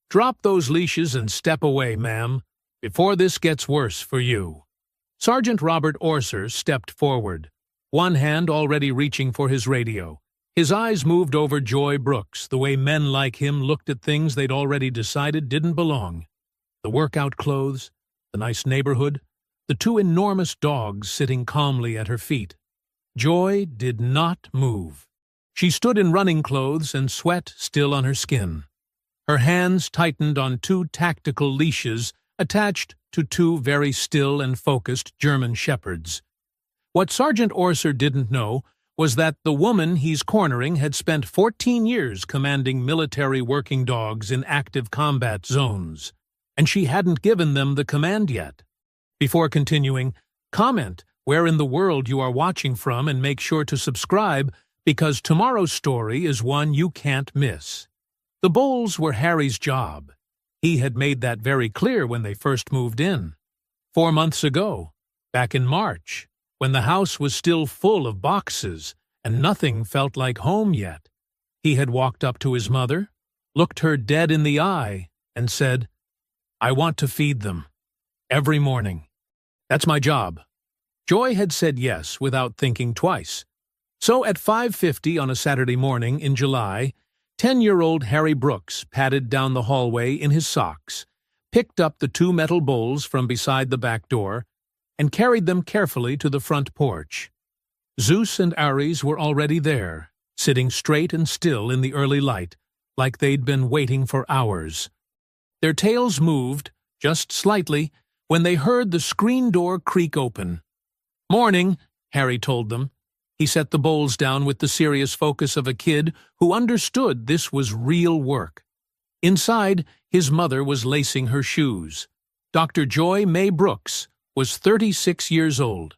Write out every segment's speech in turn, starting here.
Drop those leashes and step away, ma'am, before this gets worse for you." Sergeant Robert Orser stepped forward, one hand already reaching for his radio. His eyes moved over Joy Brooks, the way men like him looked at things they'd already decided didn't belong. The workout clothes, the nice neighborhood, the two enormous dogs sitting calmly at her feet. Joy did not move. She stood in running clothes and sweat still on her skin. Her hands tightened on two tactical leashes attached to two very still and focused German shepherds. What Sergeant Orser didn't know was that the woman he's cornering had spent 14 years commanding military working dogs in active combat zones, and she hadn't given them the command yet. Before continuing, comment where in the world you are watching from and make sure to subscribe, because tomorrow's story is one you can't miss. The bowls were Harry's job. He had made that very clear when they first moved in. 4 months ago, back in March, when the house was still full of boxes and nothing felt like home yet, he had walked up to his mother, looked her dead in the eye, and said, "I want to feed them. Every morning. That's my job." Joy had said yes without thinking twice. So at 5:50 on a Saturday morning in July, 10-year-old Harry Brooks padded down the hallway in his socks, picked up the 2 metal bowls from beside the back door, and carried them carefully to the front porch. Zeus and Ares were already there, sitting straight and still in the early light, like they'd been waiting for hours. Their tails moved, just slightly, when they heard the screen door creak open. "Morning," Harry told them. He set the bowls down with the serious focus of a kid who understood this was real work. Inside, his mother was lacing her shoes. Dr. Joy May Brooks was 36 years old.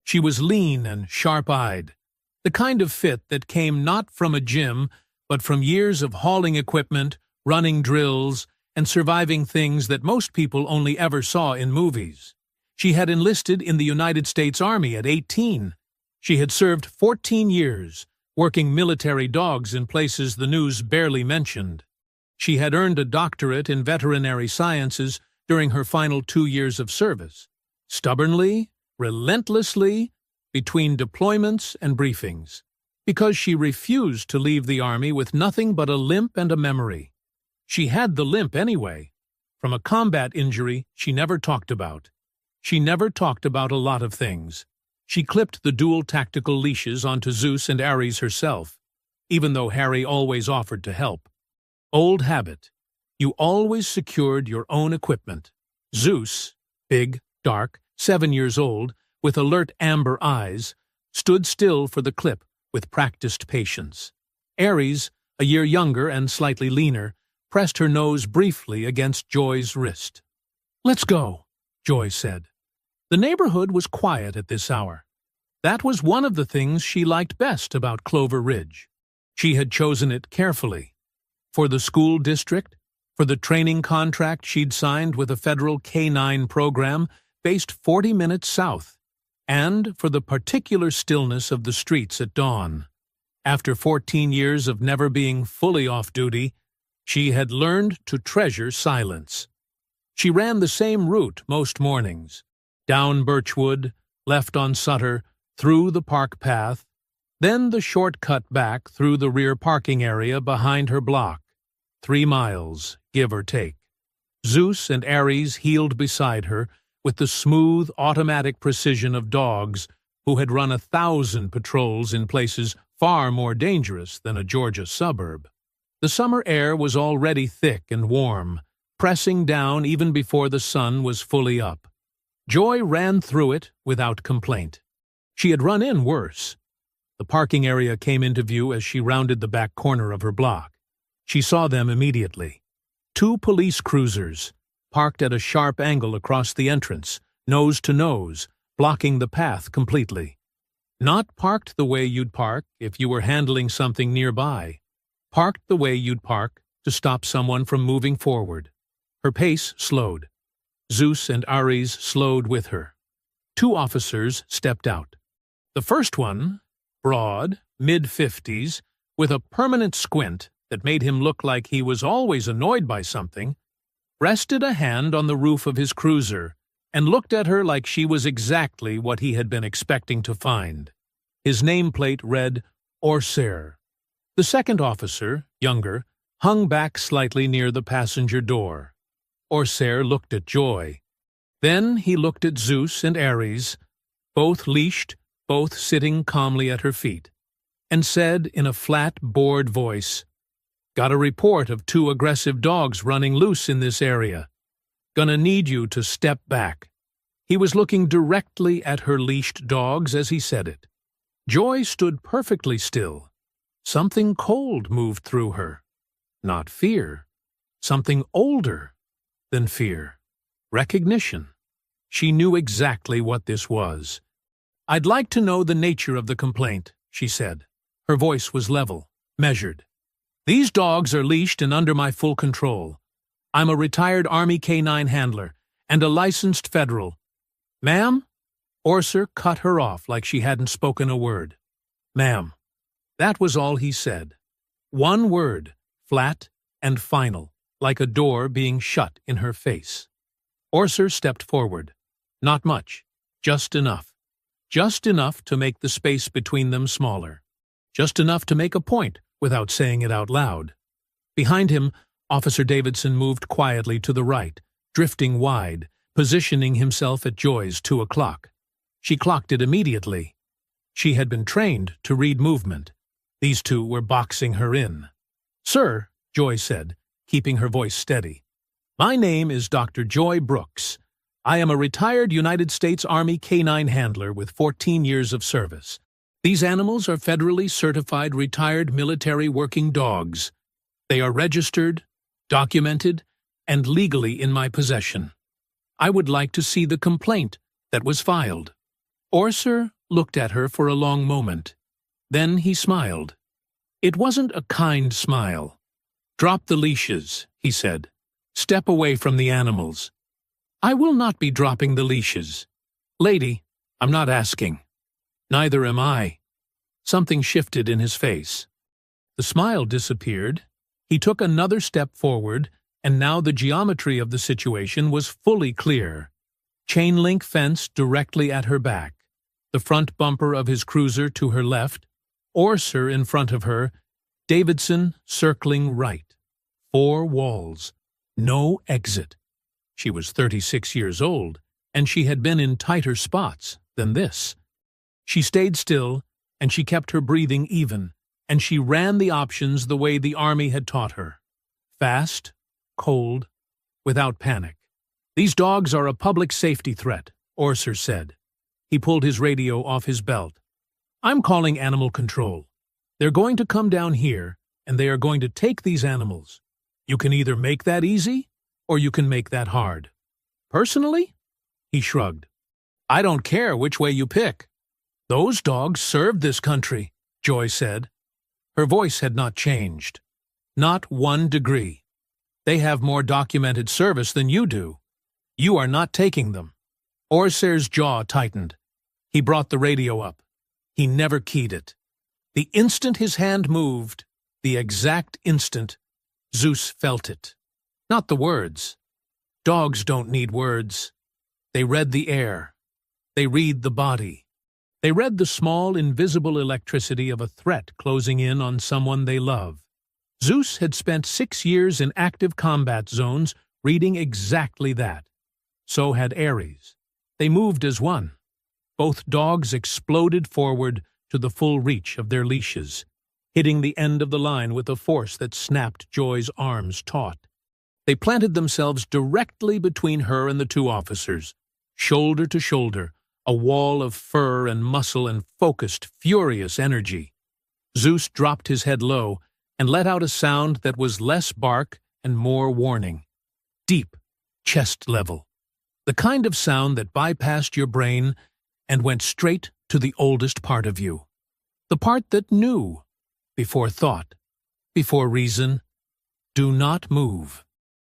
She was lean and sharp-eyed, the kind of fit that came not from a gym, but from years of hauling equipment, running drills, and surviving things that most people only ever saw in movies. She had enlisted in the United States Army at 18. She had served 14 years, working military dogs in places the news barely mentioned. She had earned a doctorate in veterinary sciences during her final 2 years of service, stubbornly, relentlessly, between deployments and briefings, because she refused to leave the Army with nothing but a limp and a memory. She had the limp anyway, from a combat injury she never talked about. She never talked about a lot of things. She clipped the dual tactical leashes onto Zeus and Ares herself, even though Harry always offered to help. Old habit. You always secured your own equipment. Zeus, big, dark, 7 years old, with alert amber eyes, stood still for the clip with practiced patience. Ares, a year younger and slightly leaner, pressed her nose briefly against Joy's wrist. "Let's go," Joy said. The neighborhood was quiet at this hour. That was one of the things she liked best about Clover Ridge. She had chosen it carefully. For the school district, for the training contract she'd signed with a federal K-9 program based 40 minutes south, and for the particular stillness of the streets at dawn. After 14 years of never being fully off duty, she had learned to treasure silence. She ran the same route most mornings, down Birchwood, left on Sutter, through the park path, then the short cut back through the rear parking area behind her block. 3 miles, give or take. Zeus and Ares heeled beside her with the smooth, automatic precision of dogs who had run 1,000 patrols in places far more dangerous than a Georgia suburb. The summer air was already thick and warm, pressing down even before the sun was fully up. Joy ran through it without complaint. She had run in worse. The parking area came into view as she rounded the back corner of her block. She saw them immediately. 2 police cruisers, parked at a sharp angle across the entrance, nose to nose, blocking the path completely. Not parked the way you'd park if you were handling something nearby. Parked the way you'd park to stop someone from moving forward. Her pace slowed. Zeus and Ares slowed with her. 2 officers stepped out. The first one, broad, mid-50s, with a permanent squint, that made him look like he was always annoyed by something, rested a hand on the roof of his cruiser and looked at her like she was exactly what he had been expecting to find. His nameplate read Orser. The second officer, younger, hung back slightly near the passenger door. Orser looked at Joy. Then he looked at Zeus and Ares, both leashed, both sitting calmly at her feet, and said in a flat, bored voice, "Got a report of 2 aggressive dogs running loose in this area. Gonna need you to step back." He was looking directly at her leashed dogs as he said it. Joy stood perfectly still. Something cold moved through her. Not fear. Something older than fear. Recognition. She knew exactly what this was. "I'd like to know the nature of the complaint," she said. Her voice was level, measured. "These dogs are leashed and under my full control. I'm a retired Army K-9 handler and a licensed federal." "Ma'am?" Orser cut her off like she hadn't spoken a word. "Ma'am." That was all he said. One word, flat and final, like a door being shut in her face. Orser stepped forward. Not much, just enough. Just enough to make the space between them smaller. Just enough to make a point without saying it out loud. Behind him, Officer Davidson moved quietly to the right, drifting wide, positioning himself at Joy's 2 o'clock. She clocked it immediately. She had been trained to read movement. These 2 were boxing her in. "Sir," Joy said, keeping her voice steady, "my name is Dr. Joy Brooks. I am a retired United States Army K-9 handler with 14 years of service. These animals are federally certified retired military working dogs. They are registered, documented, and legally in my possession. I would like to see the complaint that was filed." Orser looked at her for a long moment. Then he smiled. It wasn't a kind smile. "Drop the leashes," he said. "Step away from the animals." "I will not be dropping the leashes. Lady, I'm not asking. Neither am I." Something shifted in his face. The smile disappeared. He took another step forward, and now the geometry of the situation was fully clear. Chain-link fence directly at her back, the front bumper of his cruiser to her left, Orser in front of her, Davidson circling right. 4 walls. No exit. She was 36 years old, and she had been in tighter spots than this. She stayed still, and she kept her breathing even, and she ran the options the way the Army had taught her. Fast, cold, without panic. "These dogs are a public safety threat," Orser said. He pulled his radio off his belt. "I'm calling animal control. They're going to come down here, and they are going to take these animals. You can either make that easy, or you can make that hard. Personally?" He shrugged. "I don't care which way you pick. Those dogs served this country," Joy said. Her voice had not changed. "Not 1 degree. They have more documented service than you do. You are not taking them." Orser's jaw tightened. He brought the radio up. He never keyed it. The instant his hand moved, the exact instant, Zeus felt it. Not the words. Dogs don't need words. They read the air. They read the body. They read the small, invisible electricity of a threat closing in on someone they love. Zeus had spent 6 years in active combat zones reading exactly that. So had Ares. They moved as one. Both dogs exploded forward to the full reach of their leashes, hitting the end of the line with a force that snapped Joy's arms taut. They planted themselves directly between her and the 2 officers, shoulder to shoulder, a wall of fur and muscle and focused, furious energy. Zeus dropped his head low and let out a sound that was less bark and more warning. Deep, chest level. The kind of sound that bypassed your brain and went straight to the oldest part of you. The part that knew, before thought, before reason. Do not move.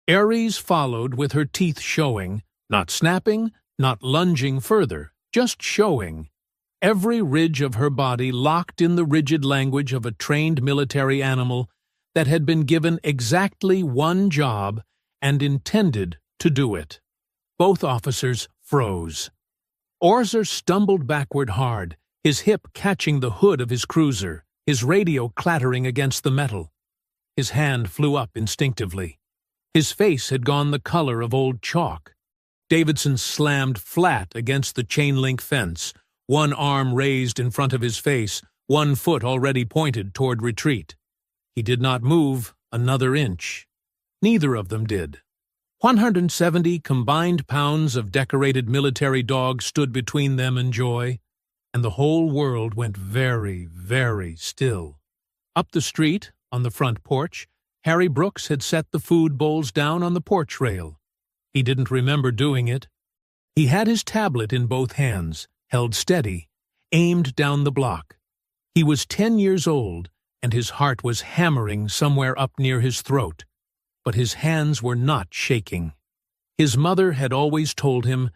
Ares followed with her teeth showing, not snapping, not lunging further, just showing. Every ridge of her body locked in the rigid language of a trained military animal that had been given exactly one job and intended to do it. Both officers froze. Orser stumbled backward hard, his hip catching the hood of his cruiser, his radio clattering against the metal. His hand flew up instinctively. His face had gone the color of old chalk. Davidson slammed flat against the chain-link fence, one arm raised in front of his face, one foot already pointed toward retreat. He did not move another inch. Neither of them did. 170 combined pounds of decorated military dogs stood between them and Joy, and the whole world went very, very still. Up the street, on the front porch, Harry Brooks had set the food bowls down on the porch rail. He didn't remember doing it. He had his tablet in both hands, held steady, aimed down the block. He was 10 years old, and his heart was hammering somewhere up near his throat. But his hands were not shaking. His mother had always told him,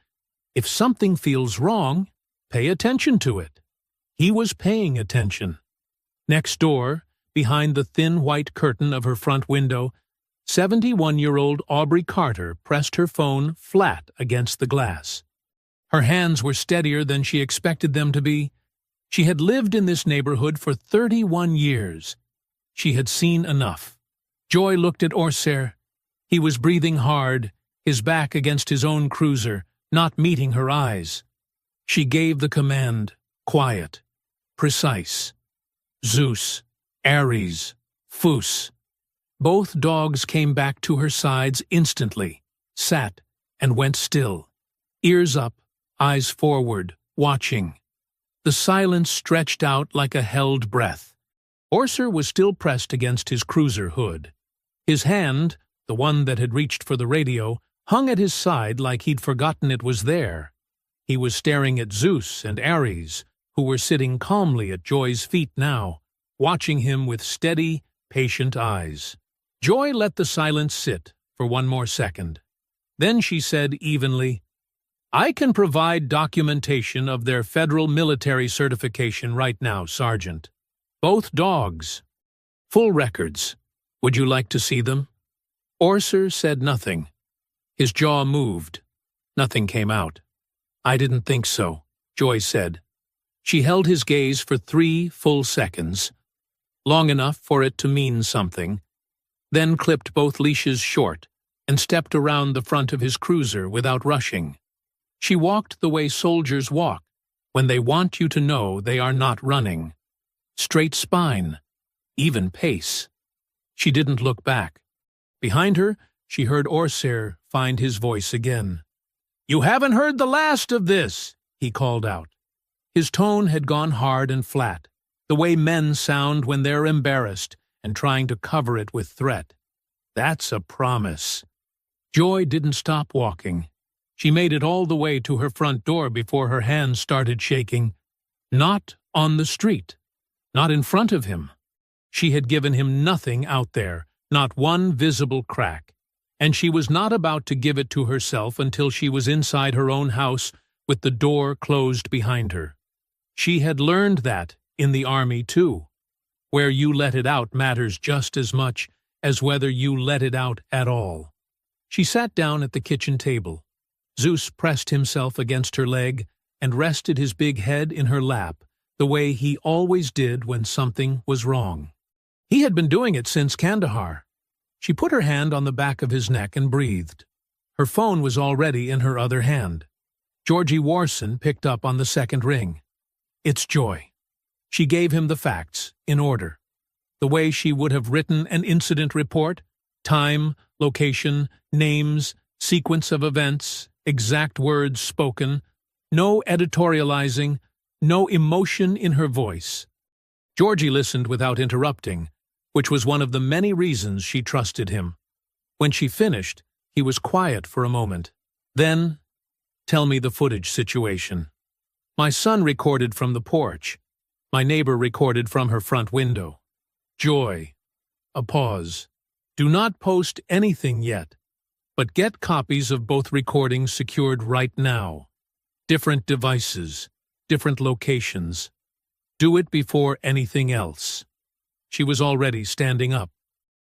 if something feels wrong, pay attention to it. He was paying attention. Next door, behind the thin white curtain of her front window, 71-year-old Aubrey Carter pressed her phone flat against the glass. Her hands were steadier than she expected them to be. She had lived in this neighborhood for 31 years. She had seen enough. Joy looked at Orser. He was breathing hard, his back against his own cruiser, not meeting her eyes. She gave the command, quiet, precise. Zeus, Ares, Phus. Both dogs came back to her sides instantly, sat, and went still. Ears up, eyes forward, watching. The silence stretched out like a held breath. Orser was still pressed against his cruiser hood. His hand, the one that had reached for the radio, hung at his side like he'd forgotten it was there. He was staring at Zeus and Ares, who were sitting calmly at Joy's feet now, watching him with steady, patient eyes. Joy let the silence sit for one more second. Then she said evenly, I can provide documentation of their federal military certification right now, Sergeant. Both dogs. Full records. Would you like to see them? Orser said nothing. His jaw moved. Nothing came out. I didn't think so, Joy said. She held his gaze for 3 full seconds, long enough for it to mean something, then clipped both leashes short and stepped around the front of his cruiser without rushing. She walked the way soldiers walk when they want you to know they are not running. Straight spine, even pace. She didn't look back. Behind her, she heard Orser find his voice again. You haven't heard the last of this, he called out. His tone had gone hard and flat, the way men sound when they're embarrassed and trying to cover it with threat. That's a promise. Joy didn't stop walking. She made it all the way to her front door before her hands started shaking. Not on the street. Not in front of him. She had given him nothing out there, not one visible crack, and she was not about to give it to herself until she was inside her own house with the door closed behind her. She had learned that in the Army, too. Where you let it out matters just as much as whether you let it out at all. She sat down at the kitchen table. Zeus pressed himself against her leg and rested his big head in her lap, the way he always did when something was wrong. He had been doing it since Kandahar. She put her hand on the back of his neck and breathed. Her phone was already in her other hand. Georgie Warson picked up on the second ring. It's Joy. She gave him the facts, in order. The way she would have written an incident report, time, location, names, sequence of events, exact words spoken, no editorializing, no emotion in her voice. Georgie listened without interrupting, which was one of the many reasons she trusted him. When she finished, he was quiet for a moment. Then, tell me the footage situation. My son recorded from the porch. My neighbor recorded from her front window. Joy. A pause. Do not post anything yet, but get copies of both recordings secured right now. Different devices, different locations. Do it before anything else. She was already standing up.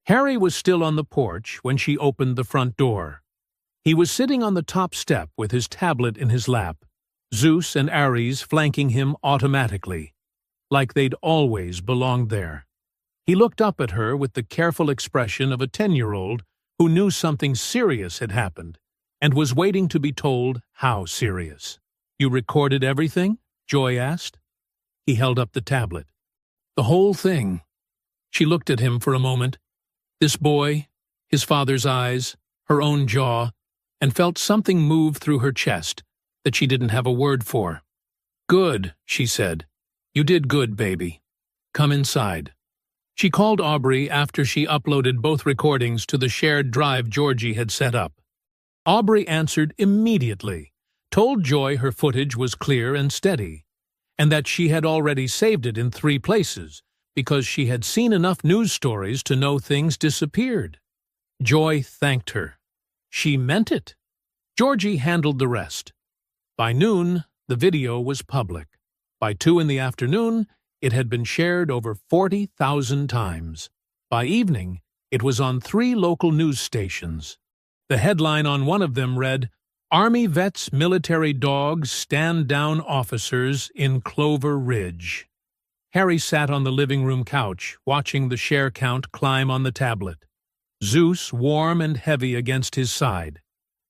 Harry was still on the porch when she opened the front door. He was sitting on the top step with his tablet in his lap, Zeus and Ares flanking him automatically, like they'd always belonged there. He looked up at her with the careful expression of a 10-year-old who knew something serious had happened and was waiting to be told how serious. "You recorded everything?" Joy asked. He held up the tablet. "The whole thing." She looked at him for a moment. This boy, his father's eyes, her own jaw, and felt something move through her chest that she didn't have a word for. "Good," she said. "You did good, baby. Come inside." She called Aubrey after she uploaded both recordings to the shared drive Georgie had set up. Aubrey answered immediately, told Joy her footage was clear and steady, and that she had already saved it in 3 places because she had seen enough news stories to know things disappeared. Joy thanked her. She meant it. Georgie handled the rest. By noon, the video was public. By 2 in the afternoon, it had been shared over 40,000 times. By evening, it was on 3 local news stations. The headline on one of them read, "Army Vets Military Dogs Stand Down Officers in Clover Ridge." Harry sat on the living room couch, watching the share count climb on the tablet. Zeus warm and heavy against his side.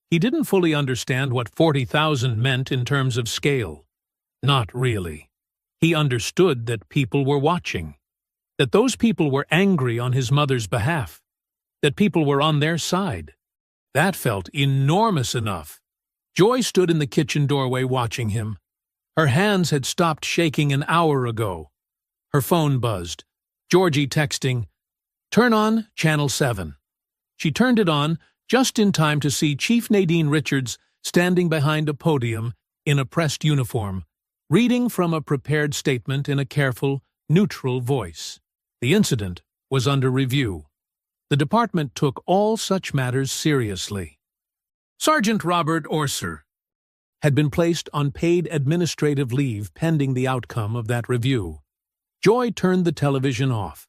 He didn't fully understand what 40,000 meant in terms of scale. Not really. He understood that people were watching, that those people were angry on his mother's behalf, that people were on their side. That felt enormous enough. Joy stood in the kitchen doorway watching him. Her hands had stopped shaking an hour ago. Her phone buzzed. Georgie texting, "Turn on Channel 7. She turned it on just in time to see Chief Nadine Richards standing behind a podium in a pressed uniform, reading from a prepared statement in a careful, neutral voice. The incident was under review. The department took all such matters seriously. Sergeant Robert Orser had been placed on paid administrative leave pending the outcome of that review. Joy turned the television off.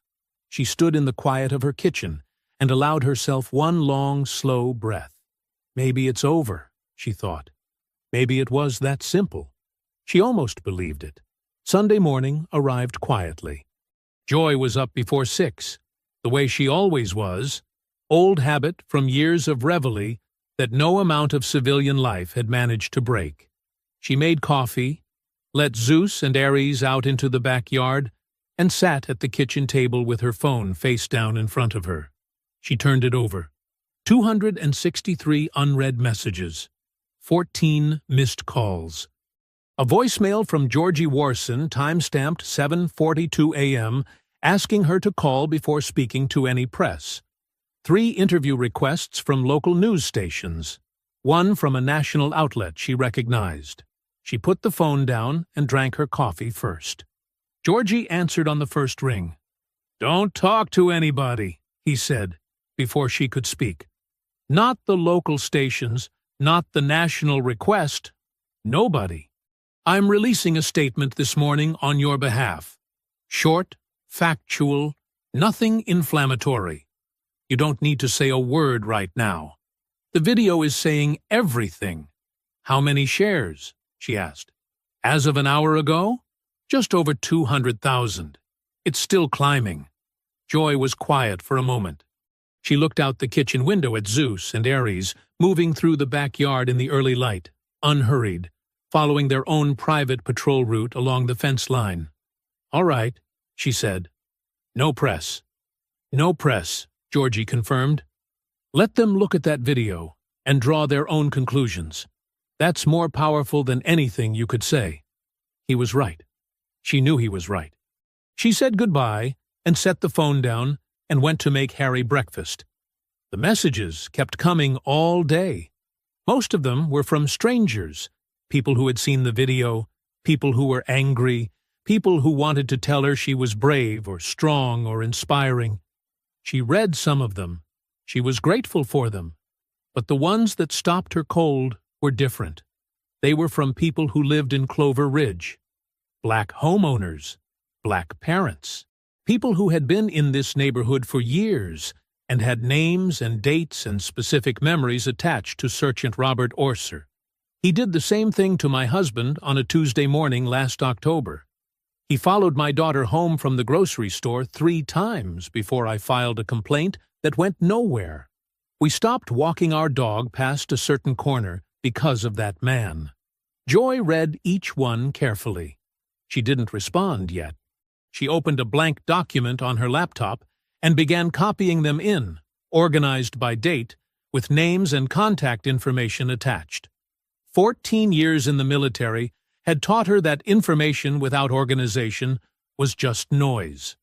She stood in the quiet of her kitchen and allowed herself one long, slow breath. Maybe it's over, she thought. Maybe it was that simple. She almost believed it. Sunday morning arrived quietly. Joy was up before 6, the way she always was, old habit from years of reveille that no amount of civilian life had managed to break. She made coffee, let Zeus and Ares out into the backyard, and sat at the kitchen table with her phone face down in front of her. She turned it over. 263 unread messages. 14 missed calls. A voicemail from Georgie Warson, time-stamped 7:42 a.m., asking her to call before speaking to any press. 3 interview requests from local news stations. 1 from a national outlet she recognized. She put the phone down and drank her coffee first. Georgie answered on the first ring. "Don't talk to anybody," he said, before she could speak. "Not the local stations, not the national request. Nobody. I'm releasing a statement this morning on your behalf. Short, factual, nothing inflammatory. You don't need to say a word right now. The video is saying everything." "How many shares?" she asked. "As of an hour ago? Just over 200,000. It's still climbing." Joy was quiet for a moment. She looked out the kitchen window at Zeus and Ares moving through the backyard in the early light, unhurried, following their own private patrol route along the fence line. "All right," she said. "No press." "No press," Georgie confirmed. "Let them look at that video and draw their own conclusions. That's more powerful than anything you could say." He was right. She knew he was right. She said goodbye and set the phone down and went to make Harry breakfast. The messages kept coming all day. Most of them were from strangers, people who had seen the video, people who were angry, people who wanted to tell her she was brave or strong or inspiring. She read some of them. She was grateful for them. But the ones that stopped her cold were different. They were from people who lived in Clover Ridge. Black homeowners, black parents, people who had been in this neighborhood for years and had names and dates and specific memories attached to Sergeant Robert Orser. He did the same thing to my husband on a Tuesday morning last October. He followed my daughter home from the grocery store 3 times before I filed a complaint that went nowhere. We stopped walking our dog past a certain corner because of that man. Joy read each one carefully. She didn't respond yet. She opened a blank document on her laptop and began copying them in, organized by date, with names and contact information attached. 14 years in the military had taught her that information without organization was just noise.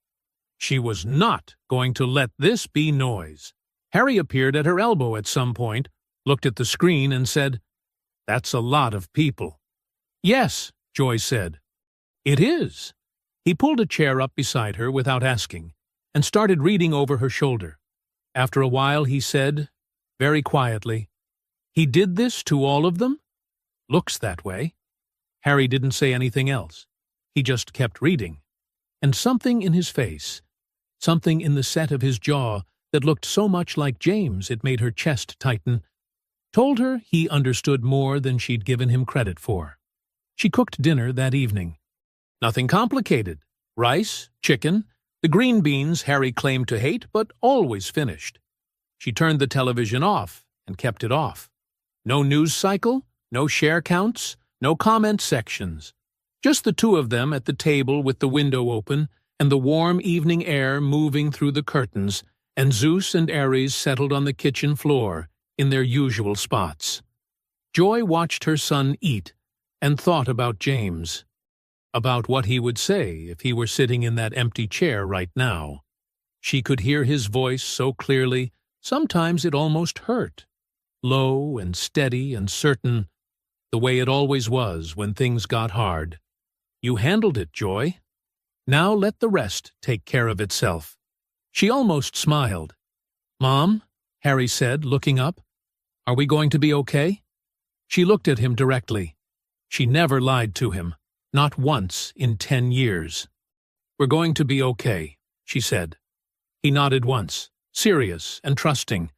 She was not going to let this be noise. Harry appeared at her elbow at some point, looked at the screen and said, "That's a lot of people." "Yes," Joy said. "It is." He pulled a chair up beside her without asking, and started reading over her shoulder. After a while he said, very quietly, "He did this to all of them?" "Looks that way." Harry didn't say anything else. He just kept reading. And something in his face, something in the set of his jaw that looked so much like James it made her chest tighten, told her he understood more than she'd given him credit for. She cooked dinner that evening. Nothing complicated. Rice, chicken, the green beans Harry claimed to hate but always finished. She turned the television off and kept it off. No news cycle, no share counts, no comment sections. Just the two of them at the table with the window open and the warm evening air moving through the curtains, and Zeus and Ares settled on the kitchen floor in their usual spots. Joy watched her son eat and thought about James, about what he would say if he were sitting in that empty chair right now. She could hear his voice so clearly, sometimes it almost hurt. Low and steady and certain, the way it always was when things got hard. "You handled it, Joy. Now let the rest take care of itself." She almost smiled. "Mom," Harry said, looking up, "are we going to be okay?" She looked at him directly. She never lied to him, not once in 10 years. "We're going to be okay," she said. He nodded once, serious and trusting,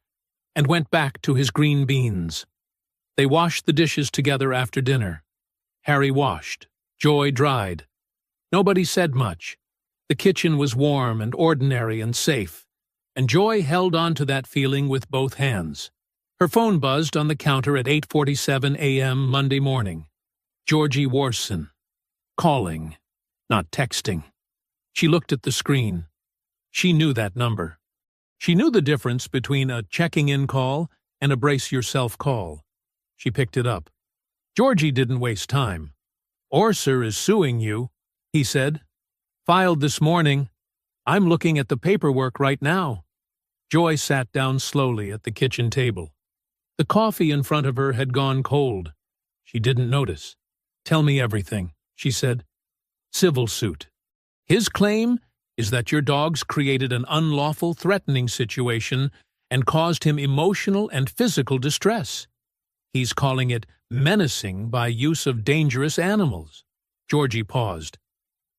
and went back to his green beans. They washed the dishes together after dinner. Harry washed. Joy dried. Nobody said much. The kitchen was warm and ordinary and safe, and Joy held on to that feeling with both hands. Her phone buzzed on the counter at 8:47 a.m. Monday morning. Georgie Warson. Calling, not texting. She looked at the screen. She knew that number. She knew the difference between a checking-in call and a brace-yourself call. She picked it up. Georgie didn't waste time. "Orser is suing you," he said. "Filed this morning. I'm looking at the paperwork right now." Joy sat down slowly at the kitchen table. The coffee in front of her had gone cold. She didn't notice. "Tell me everything," she said. "Civil suit. His claim is that your dogs created an unlawful threatening situation and caused him emotional and physical distress. He's calling it menacing by use of dangerous animals." Georgie paused.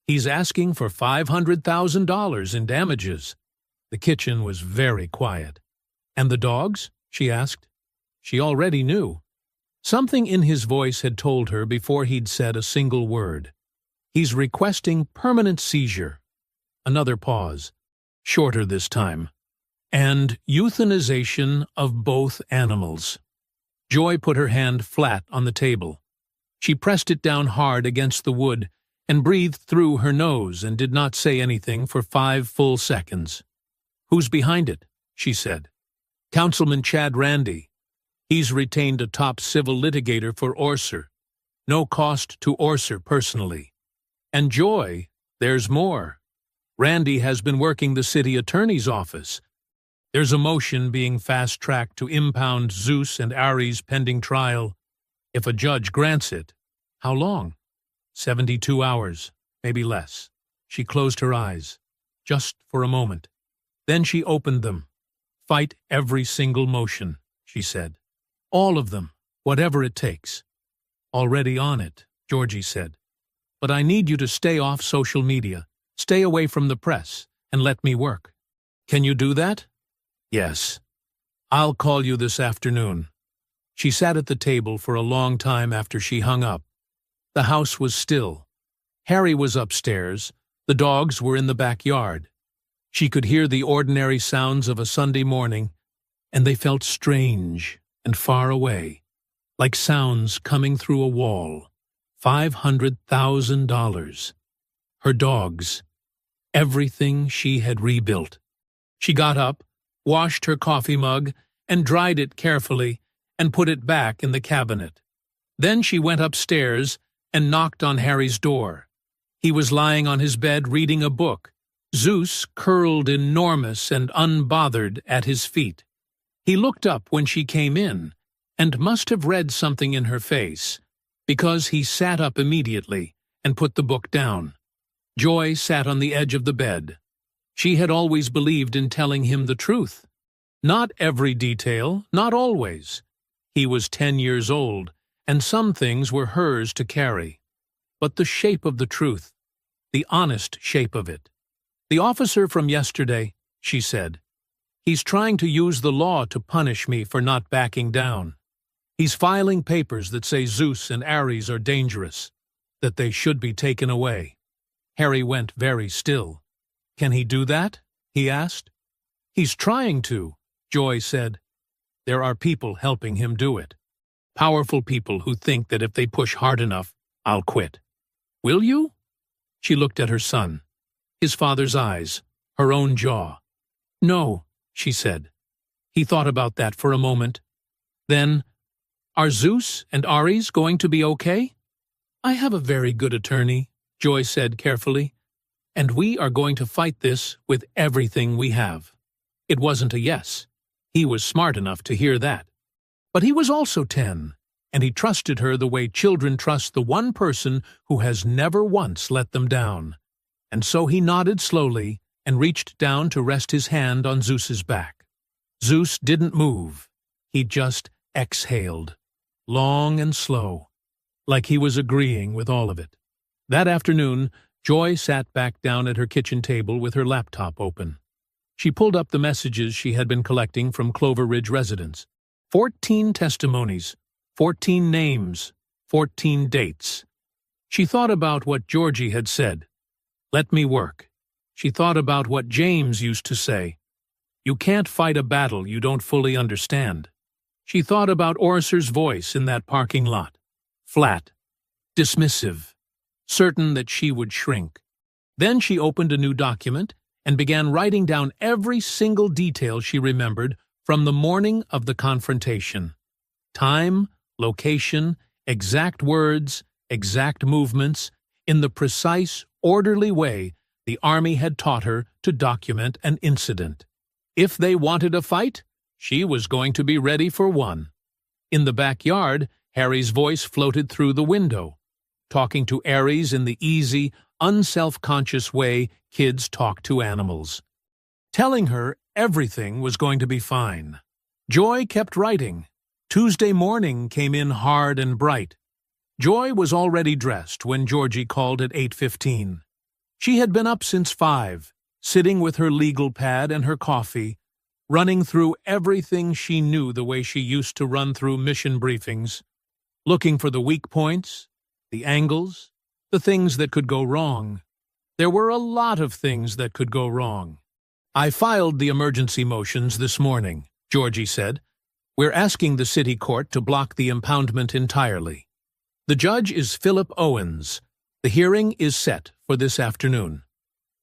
"He's asking for $500,000 in damages." The kitchen was very quiet. "And the dogs?" she asked. She already knew. Something in his voice had told her before he'd said a single word. "He's requesting permanent seizure." Another pause, shorter this time. "And euthanization of both animals." Joy put her hand flat on the table. She pressed it down hard against the wood and breathed through her nose and did not say anything for 5 full seconds. "Who's behind it?" she said. "Councilman Chad Randy. He's retained a top civil litigator for Orser. No cost to Orser personally. And Joy, there's more. Randy has been working the city attorney's office. There's a motion being fast-tracked to impound Zeus and Ares' pending trial. If a judge grants it, how long? 72 hours, maybe less." She closed her eyes, just for a moment. Then she opened them. "Fight every single motion," she said. "All of them, whatever it takes." "Already on it," Georgie said. "But I need you to stay off social media, stay away from the press, and let me work. Can you do that?" Yes. I'll call you this afternoon. She sat at the table for a long time after she hung up. The house was still. Harry was upstairs. The dogs were in the backyard. She could hear the ordinary sounds of a Sunday morning, and they felt strange and far away, like sounds coming through a wall. $500,000. Her dogs. Everything she had rebuilt. She got up, washed her coffee mug, and dried it carefully, and put it back in the cabinet. Then she went upstairs and knocked on Harry's door. He was lying on his bed reading a book, Zeus curled enormous and unbothered at his feet. He looked up when she came in, and must have read something in her face, because he sat up immediately and put the book down. Joy sat on the edge of the bed. She had always believed in telling him the truth. Not every detail, not always. He was 10 years old, and some things were hers to carry. But the shape of the truth, the honest shape of it. The officer from yesterday, she said. He's trying to use the law to punish me for not backing down. He's filing papers that say Zeus and Ares are dangerous, that they should be taken away. Harry went very still. Can he do that? He asked. He's trying to, Joy said. There are people helping him do it. Powerful people who think that if they push hard enough, I'll quit. Will you? She looked at her son, his father's eyes, her own jaw. No, she said. He thought about that for a moment. Then, are Zeus and Ares going to be okay? I have a very good attorney, Joy said carefully, and we are going to fight this with everything we have. It wasn't a yes. He was smart enough to hear that. But he was also 10, and he trusted her the way children trust the one person who has never once let them down. And so he nodded slowly and reached down to rest his hand on Zeus's back. Zeus didn't move. He just exhaled, long and slow, like he was agreeing with all of it. That afternoon, Joy sat back down at her kitchen table with her laptop open. She pulled up the messages she had been collecting from Clover Ridge residents. 14 testimonies, 14 names, 14 dates. She thought about what Georgie had said. Let me work. She thought about what James used to say. You can't fight a battle you don't fully understand. She thought about Orser's voice in that parking lot. Flat, dismissive, certain that she would shrink. Then she opened a new document and began writing down every single detail she remembered from the morning of the confrontation. Time, location, exact words, exact movements, in the precise, orderly way the Army had taught her to document an incident. If they wanted a fight, she was going to be ready for one. In the backyard, Harry's voice floated through the window, talking to Ares in the easy, unself-conscious way kids talk to animals. Telling her everything was going to be fine. Joy kept writing. Tuesday morning came in hard and bright. Joy was already dressed when Georgie called at 8:15. She had been up since 5, sitting with her legal pad and her coffee, running through everything she knew the way she used to run through mission briefings, looking for the weak points, the angles, the things that could go wrong. There were a lot of things that could go wrong. I filed the emergency motions this morning, Georgie said. We're asking the city court to block the impoundment entirely. The judge is Philip Owens. The hearing is set for this afternoon.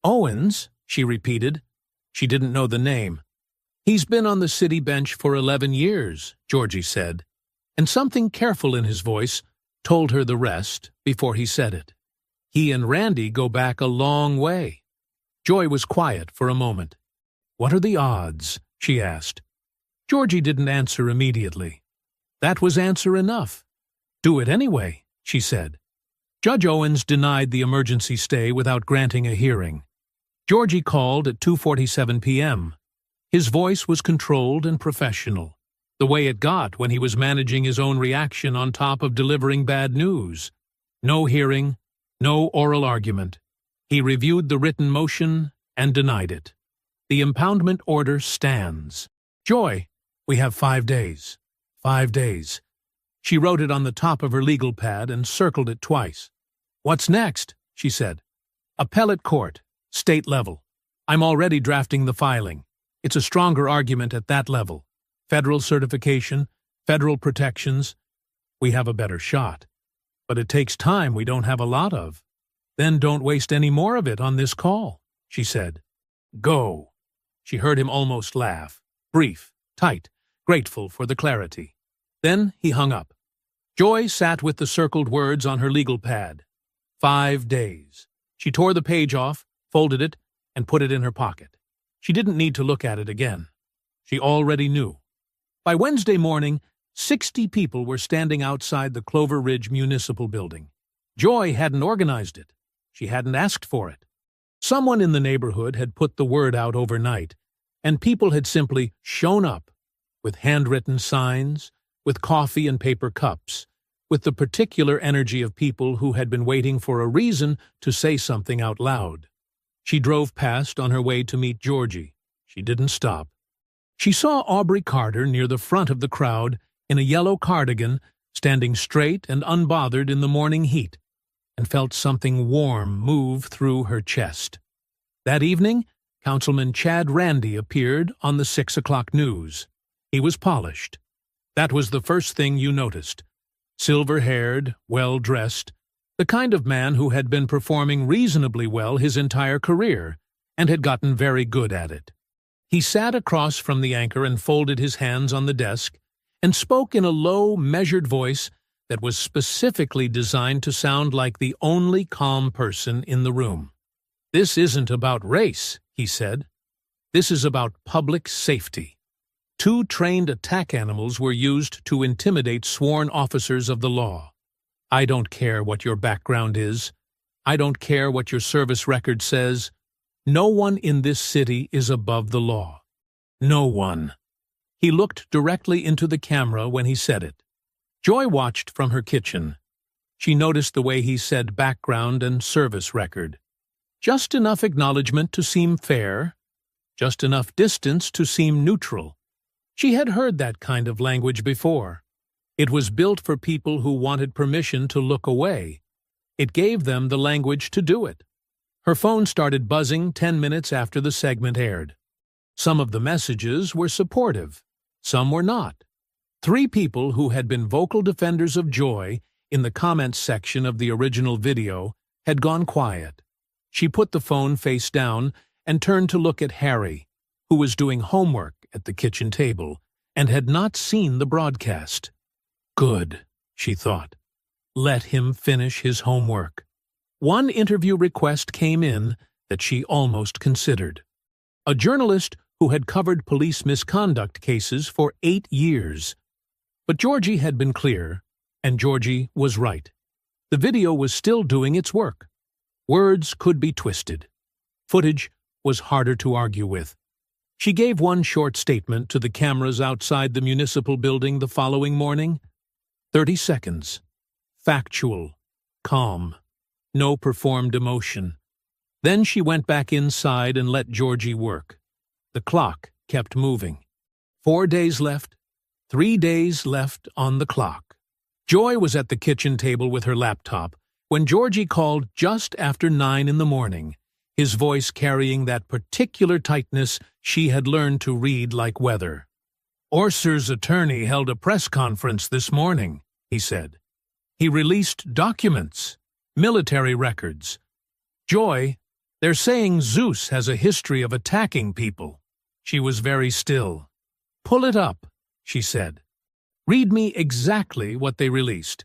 Owens, she repeated. She didn't know the name. He's been on the city bench for 11 years, Georgie said, and something careful in his voice told her the rest before he said it. He and Randy go back a long way. Joy was quiet for a moment. What are the odds? She asked. Georgie didn't answer immediately. That was answer enough. Do it anyway, she said. Judge Owens denied the emergency stay without granting a hearing. Georgie called at 2:47 p.m. His voice was controlled and professional, the way it got when he was managing his own reaction on top of delivering bad news. No hearing, no oral argument. He reviewed the written motion and denied it. The impoundment order stands. Joy, we have 5 days. 5 days. She wrote it on the top of her legal pad and circled it twice. What's next? She said. Appellate court, state level. I'm already drafting the filing. It's a stronger argument at that level. Federal certification, federal protections. We have a better shot. But it takes time we don't have a lot of. Then don't waste any more of it on this call, she said. Go. She heard him almost laugh. Brief, tight, grateful for the clarity. Then he hung up. Joy sat with the circled words on her legal pad. 5 days. She tore the page off, folded it, and put it in her pocket. She didn't need to look at it again. She already knew. By Wednesday morning, 60 people were standing outside the Clover Ridge Municipal Building. Joy hadn't organized it. She hadn't asked for it. Someone in the neighborhood had put the word out overnight, and people had simply shown up, with handwritten signs, with coffee and paper cups, with the particular energy of people who had been waiting for a reason to say something out loud. She drove past on her way to meet Georgie. She didn't stop. She saw Aubrey Carter near the front of the crowd in a yellow cardigan, standing straight and unbothered in the morning heat, and felt something warm move through her chest. That evening, Councilman Chad Randy appeared on the 6 o'clock news. He was polished. That was the first thing you noticed. Silver-haired, well-dressed, the kind of man who had been performing reasonably well his entire career and had gotten very good at it. He sat across from the anchor and folded his hands on the desk and spoke in a low, measured voice that was specifically designed to sound like the only calm person in the room. This isn't about race, he said. This is about public safety. 2 trained attack animals were used to intimidate sworn officers of the law. I don't care what your background is. I don't care what your service record says. No one in this city is above the law. No one. He looked directly into the camera when he said it. Joy watched from her kitchen. She noticed the way he said background and service record. Just enough acknowledgement to seem fair, just enough distance to seem neutral. She had heard that kind of language before. It was built for people who wanted permission to look away. It gave them the language to do it. Her phone started buzzing 10 minutes after the segment aired. Some of the messages were supportive. Some were not. 3 people who had been vocal defenders of Joy in the comments section of the original video had gone quiet. She put the phone face down and turned to look at Harry, who was doing homework at the kitchen table and had not seen the broadcast. Good, she thought. Let him finish his homework. One interview request came in that she almost considered. A journalist who had covered police misconduct cases for 8 years. But Georgie had been clear, and Georgie was right. The video was still doing its work. Words could be twisted. Footage was harder to argue with. She gave one short statement to the cameras outside the municipal building the following morning. 30 seconds. Factual. Calm. No performed emotion. Then she went back inside and let Georgie work. The clock kept moving. 4 days left. 3 days left on the clock. Joy was at the kitchen table with her laptop when Georgie called just after 9 in the morning, his voice carrying that particular tightness she had learned to read like weather. Orser's attorney held a press conference this morning, he said. He released documents, military records. Joy, they're saying Zeus has a history of attacking people. She was very still. Pull it up, she said. Read me exactly what they released.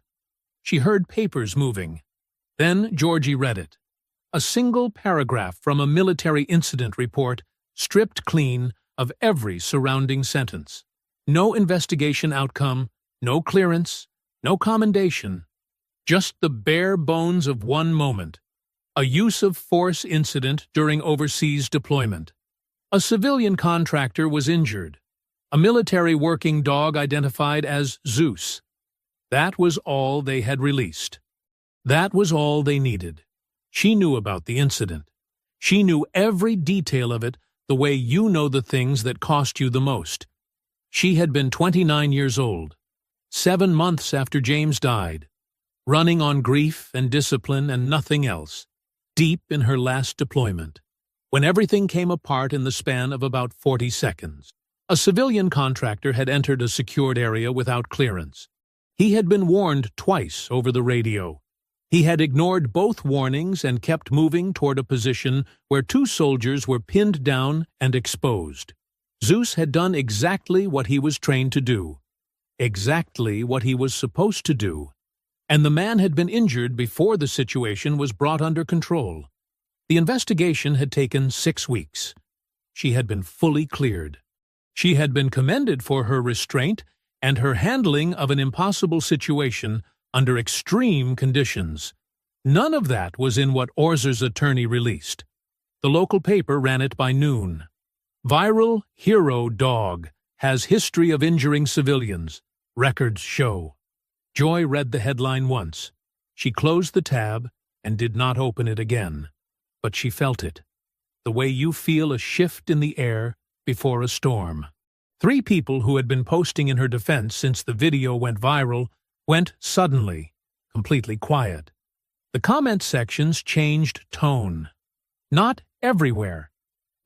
She heard papers moving. Then Georgie read it. A single paragraph from a military incident report, stripped clean of every surrounding sentence. No investigation outcome, no clearance, no commendation. Just the bare bones of one moment. A use of force incident during overseas deployment. A civilian contractor was injured. A military working dog identified as Zeus. That was all they had released. That was all they needed. She knew about the incident. She knew every detail of it the way you know the things that cost you the most. She had been 29 years old, 7 months after James died, running on grief and discipline and nothing else, deep in her last deployment, when everything came apart in the span of about 40 seconds. A civilian contractor had entered a secured area without clearance. He had been warned twice over the radio. He had ignored both warnings and kept moving toward a position where 2 soldiers were pinned down and exposed. Zeus had done exactly what he was trained to do, exactly what he was supposed to do, and the man had been injured before the situation was brought under control. The investigation had taken 6 weeks. She had been fully cleared. She had been commended for her restraint and her handling of an impossible situation under extreme conditions. None of that was in what Orzer's attorney released. The local paper ran it by noon. Viral hero dog has history of injuring civilians. Records show. Joy read the headline once. She closed the tab and did not open it again. But she felt it, the way you feel a shift in the air before a storm. 3 people who had been posting in her defense since the video went viral went suddenly, completely quiet. The comment sections changed tone. Not everywhere,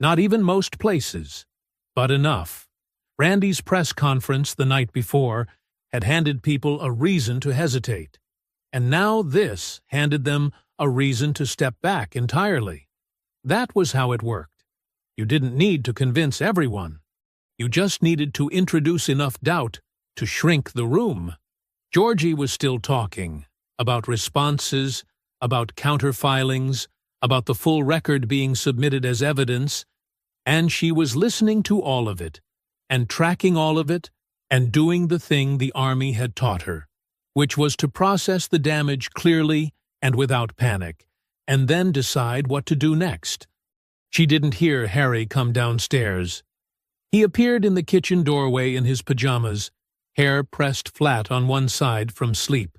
not even most places, but enough. Randy's press conference the night before had handed people a reason to hesitate, and now this handed them a reason to step back entirely. That was how it worked. You didn't need to convince everyone. You just needed to introduce enough doubt to shrink the room. Georgie was still talking about responses, about counterfilings, about the full record being submitted as evidence, and she was listening to all of it, and tracking all of it, and doing the thing the Army had taught her, which was to process the damage clearly and without panic, and then decide what to do next. She didn't hear Harry come downstairs. He appeared in the kitchen doorway in his pajamas, hair pressed flat on one side from sleep,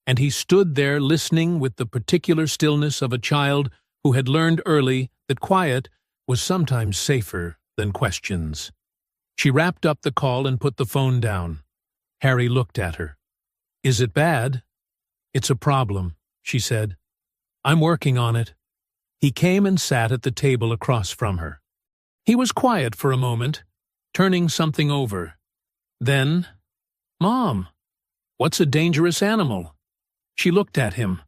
and he stood there listening with the particular stillness of a child who had learned early that quiet was sometimes safer than questions. She wrapped up the call and put the phone down. Harry looked at her. "Is it bad?" "It's a problem," she said. "I'm working on it." He came and sat at the table across from her. He was quiet for a moment, turning something over. Then, "Mom, what's a dangerous animal?" She looked at him.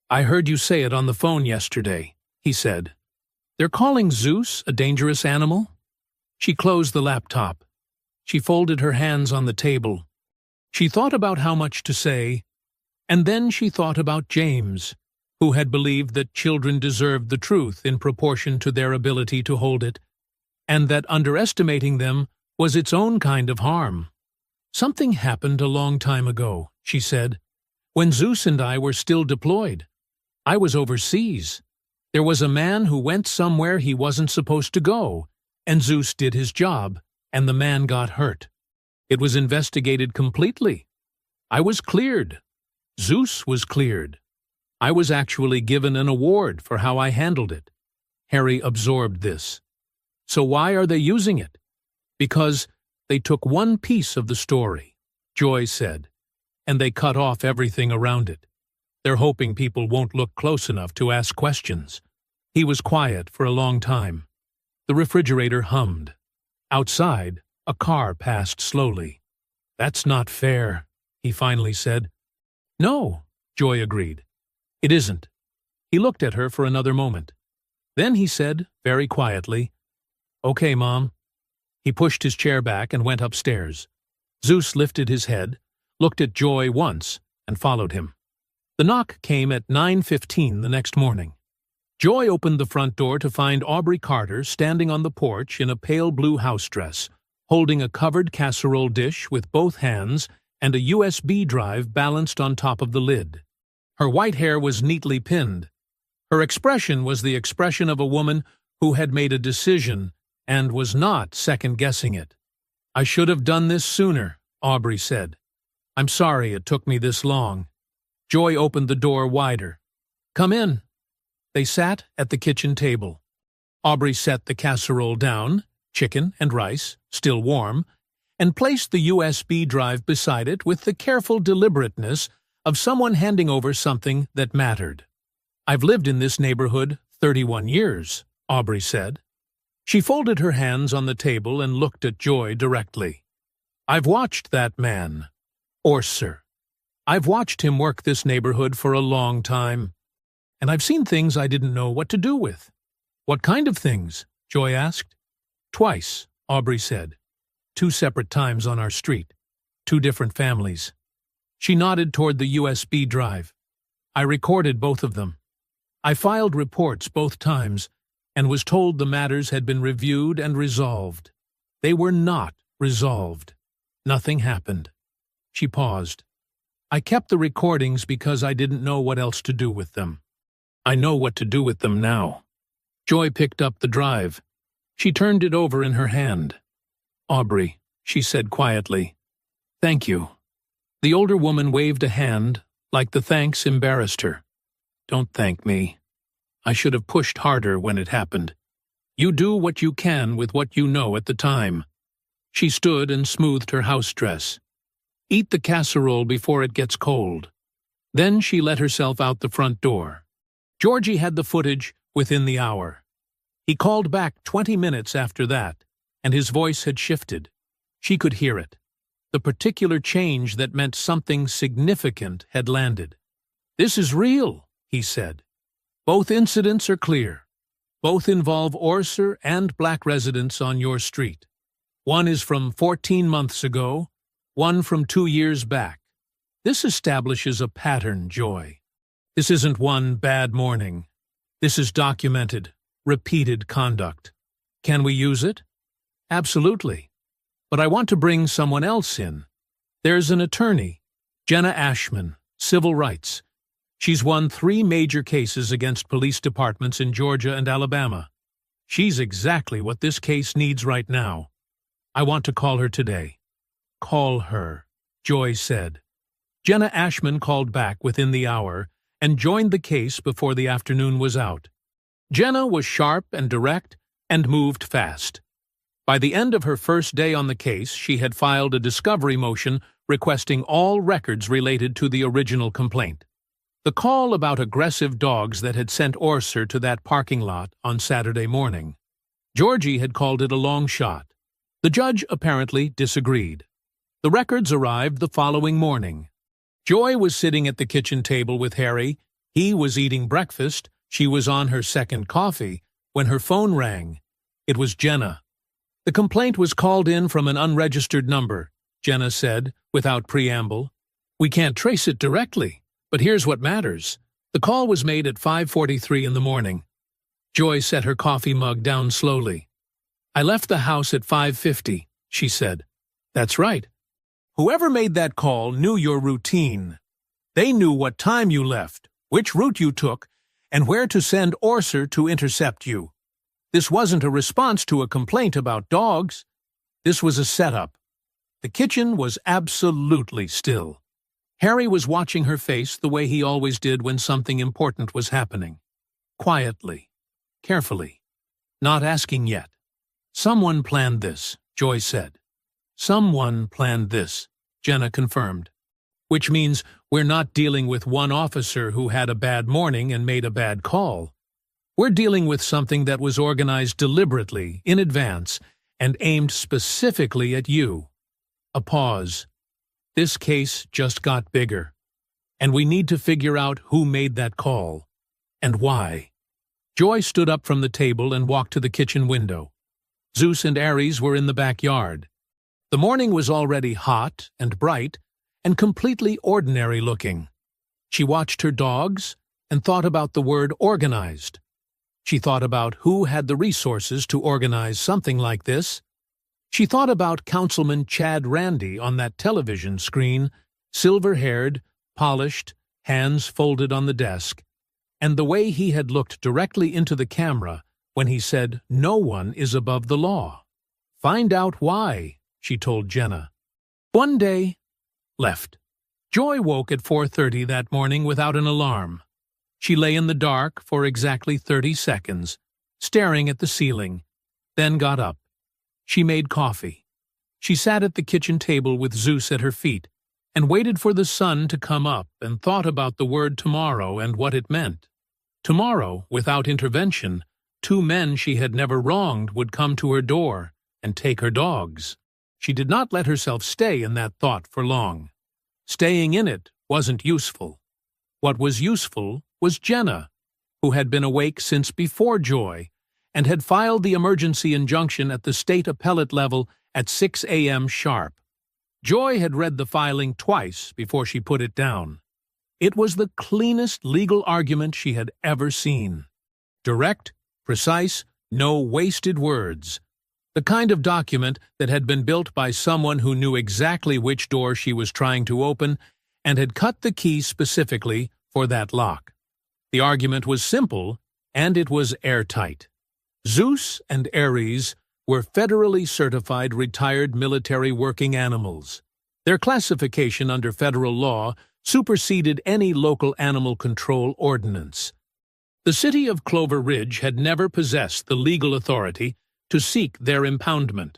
"I heard you say it on the phone yesterday," he said. "They're calling Zeus a dangerous animal?" She closed the laptop. She folded her hands on the table. She thought about how much to say, and then she thought about James, who had believed that children deserved the truth in proportion to their ability to hold it, and that underestimating them was its own kind of harm. "Something happened a long time ago," she said, "when Zeus and I were still deployed. I was overseas. There was a man who went somewhere he wasn't supposed to go, and Zeus did his job, and the man got hurt. It was investigated completely. I was cleared. Zeus was cleared. I was actually given an award for how I handled it." Harry absorbed this. "So why are they using it?" "Because they took one piece of the story," Joy said, "and they cut off everything around it. They're hoping people won't look close enough to ask questions." He was quiet for a long time. The refrigerator hummed. Outside, a car passed slowly. "That's not fair," he finally said. "No," Joy agreed. "It isn't." He looked at her for another moment. Then he said, very quietly, "Okay, Mom." He pushed his chair back and went upstairs. Zeus lifted his head, looked at Joy once, and followed him. The knock came at 9:15 the next morning. Joy opened the front door to find Aubrey Carter standing on the porch in a pale blue house dress, holding a covered casserole dish with both hands and a USB drive balanced on top of the lid. Her white hair was neatly pinned. Her expression was the expression of a woman who had made a decision and was not second-guessing it. "I should have done this sooner," Aubrey said. "I'm sorry it took me this long." Joy opened the door wider. "Come in." They sat at the kitchen table. Aubrey set the casserole down, chicken and rice, still warm, and placed the USB drive beside it with the careful deliberateness of someone handing over something that mattered. "I've lived in this neighborhood 31 years, Aubrey said. She folded her hands on the table and looked at Joy directly. "I've watched that man, Orser. I've watched him work this neighborhood for a long time, and I've seen things I didn't know what to do with." "What kind of things?" Joy asked. "Twice," Aubrey said. "2 separate times on our street. 2 different families." She nodded toward the USB drive. "I recorded both of them. I filed reports both times and was told the matters had been reviewed and resolved. They were not resolved. Nothing happened." She paused. "I kept the recordings because I didn't know what else to do with them. I know what to do with them now." Joy picked up the drive. She turned it over in her hand. "Aubrey," she said quietly, "thank you." The older woman waved a hand, like the thanks embarrassed her. "Don't thank me. I should have pushed harder when it happened. You do what you can with what you know at the time." She stood and smoothed her house dress. "Eat the casserole before it gets cold." Then she let herself out the front door. Georgie had the footage within the hour. He called back 20 minutes after that, and his voice had shifted. She could hear it. The particular change that meant something significant had landed. "This is real," he said. "Both incidents are clear. Both involve Orser and black residents on your street. One is from 14 months ago, one from 2 years back. This establishes a pattern, Joy. This isn't one bad morning. This is documented, repeated conduct. Can we use it?" "Absolutely. But I want to bring someone else in. There's an attorney, Jenna Ashman, civil rights. She's won 3 major cases against police departments in Georgia and Alabama. She's exactly what this case needs right now. I want to call her today." "Call her," Joy said. Jenna Ashman called back within the hour and joined the case before the afternoon was out. Jenna was sharp and direct and moved fast. By the end of her first day on the case, she had filed a discovery motion requesting all records related to the original complaint. The call about aggressive dogs that had sent Orser to that parking lot on Saturday morning. Georgie had called it a long shot. The judge apparently disagreed. The records arrived the following morning. Joy was sitting at the kitchen table with Harry. He was eating breakfast. She was on her second coffee when her phone rang. It was Jenna. "The complaint was called in from an unregistered number," Jenna said, without preamble. "We can't trace it directly, but here's what matters. The call was made at 5:43 in the morning." Joy set her coffee mug down slowly. "I left the house at 5:50, she said. "That's right. Whoever made that call knew your routine. They knew what time you left, which route you took, and where to send Orser to intercept you. This wasn't a response to a complaint about dogs. This was a setup." The kitchen was absolutely still. Harry was watching her face the way he always did when something important was happening. Quietly, carefully, not asking yet. "Someone planned this," Joy said. "Someone planned this," Jenna confirmed. "Which means we're not dealing with one officer who had a bad morning and made a bad call. We're dealing with something that was organized deliberately, in advance, and aimed specifically at you." A pause. "This case just got bigger, and we need to figure out who made that call, and why." Joy stood up from the table and walked to the kitchen window. Zeus and Ares were in the backyard. The morning was already hot and bright and completely ordinary-looking. She watched her dogs and thought about the word organized. She thought about who had the resources to organize something like this. She thought about Councilman Chad Randy on that television screen, silver-haired, polished, hands folded on the desk, and the way he had looked directly into the camera when he said, "No one is above the law." "Find out why," she told Jenna. One day, left. Joy woke at 4:30 that morning without an alarm. She lay in the dark for exactly 30 seconds, staring at the ceiling, then got up. She made coffee. She sat at the kitchen table with Zeus at her feet, and waited for the sun to come up and thought about the word tomorrow and what it meant. Tomorrow, without intervention, two men she had never wronged would come to her door and take her dogs. She did not let herself stay in that thought for long. Staying in it wasn't useful. What was useful was Jenna, who had been awake since before Joy and had filed the emergency injunction at the state appellate level at 6 a.m. sharp. Joy had read the filing twice before she put it down. It was the cleanest legal argument she had ever seen. Direct, precise, no wasted words. The kind of document that had been built by someone who knew exactly which door she was trying to open and had cut the key specifically for that lock. The argument was simple, and it was airtight. Zeus and Ares were federally certified retired military working animals. Their classification under federal law superseded any local animal control ordinance. The city of Clover Ridge had never possessed the legal authority to seek their impoundment.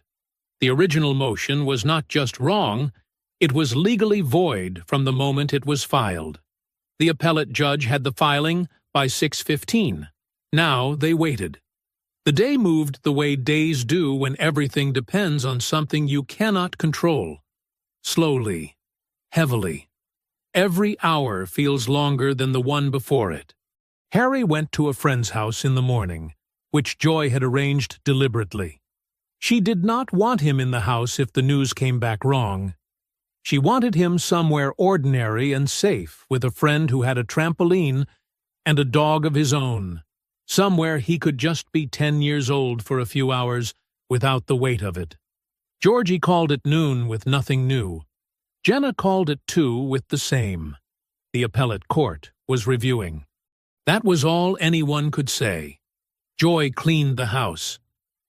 The original motion was not just wrong, it was legally void from the moment it was filed. The appellate judge had the filing by 6:15. Now they waited. The day moved the way days do when everything depends on something you cannot control. Slowly, heavily. Every hour feels longer than the one before it. Harry went to a friend's house in the morning, which Joy had arranged deliberately. She did not want him in the house if the news came back wrong. She wanted him somewhere ordinary and safe with a friend who had a trampoline and a dog of his own. Somewhere he could just be 10 years old for a few hours without the weight of it. Georgie called at noon with nothing new. Jenna called at 2 with the same. The appellate court was reviewing. That was all anyone could say. Joy cleaned the house.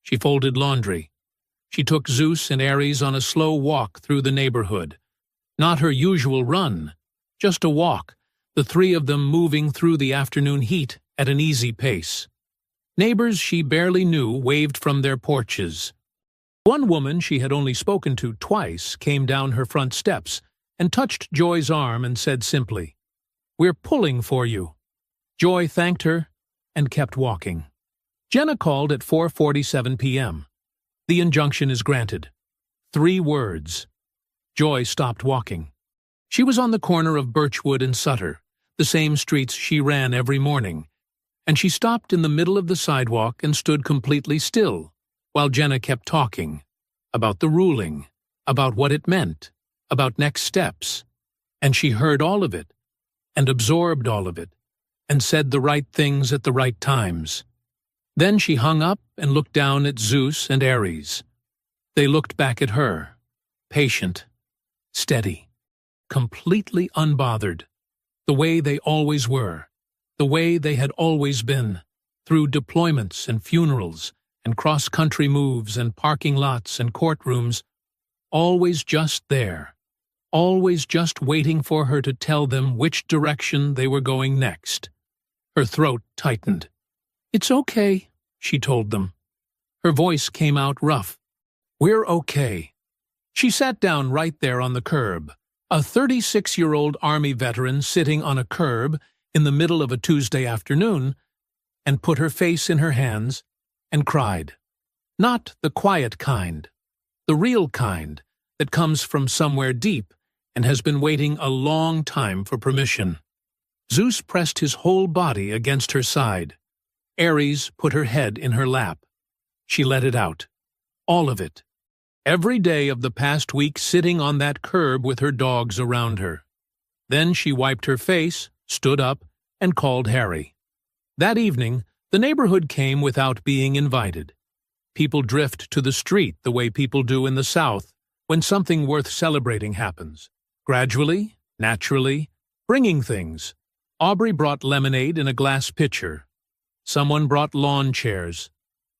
She folded laundry. She took Zeus and Ares on a slow walk through the neighborhood. Not her usual run, just a walk, the three of them moving through the afternoon heat at an easy pace. Neighbors she barely knew waved from their porches. One woman she had only spoken to twice came down her front steps and touched Joy's arm and said simply, "We're pulling for you." Joy thanked her and kept walking. Jenna called at 4:47 p.m. The injunction is granted. 3 words. Joy stopped walking. She was on the corner of Birchwood and Sutter, the same streets she ran every morning, and she stopped in the middle of the sidewalk and stood completely still, while Jenna kept talking, about the ruling, about what it meant, about next steps, and she heard all of it, and absorbed all of it, and said the right things at the right times. Then she hung up and looked down at Zeus and Ares. They looked back at her, patient, steady, completely unbothered, the way they always were, the way they had always been, through deployments and funerals and cross-country moves and parking lots and courtrooms, always just there, always just waiting for her to tell them which direction they were going next. Her throat tightened. "It's okay," she told them. Her voice came out rough. "We're okay." She sat down right there on the curb, a 36-year-old Army veteran sitting on a curb in the middle of a Tuesday afternoon, and put her face in her hands and cried. Not the quiet kind, the real kind that comes from somewhere deep and has been waiting a long time for permission. Zeus pressed his whole body against her side. Ares put her head in her lap. She let it out. All of it. Every day of the past week sitting on that curb with her dogs around her. Then she wiped her face, stood up, and called Harry. That evening, the neighborhood came without being invited. People drift to the street the way people do in the South when something worth celebrating happens. Gradually, naturally, bringing things. Aubrey brought lemonade in a glass pitcher. Someone brought lawn chairs.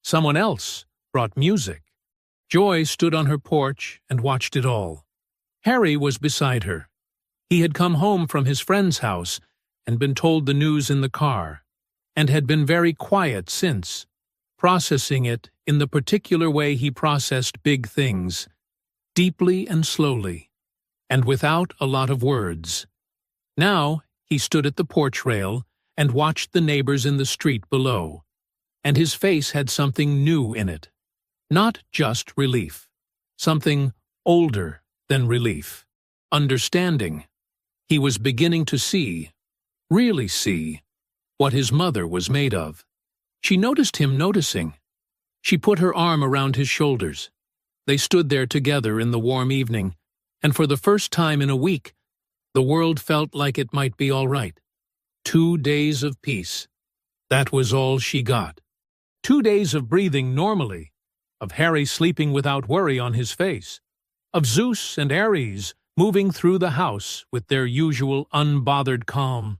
Someone else brought music. Joy stood on her porch and watched it all. Harry was beside her. He had come home from his friend's house and been told the news in the car, and had been very quiet since, processing it in the particular way he processed big things, deeply and slowly, and without a lot of words. Now he stood at the porch rail and watched the neighbors in the street below, and his face had something new in it. Not just relief. Something older than relief. Understanding. He was beginning to see, really see, what his mother was made of. She noticed him noticing. She put her arm around his shoulders. They stood there together in the warm evening, and for the first time in a week, the world felt like it might be all right. 2 days of peace. That was all she got. 2 days of breathing normally, of Harry sleeping without worry on his face, of Zeus and Ares moving through the house with their usual unbothered calm.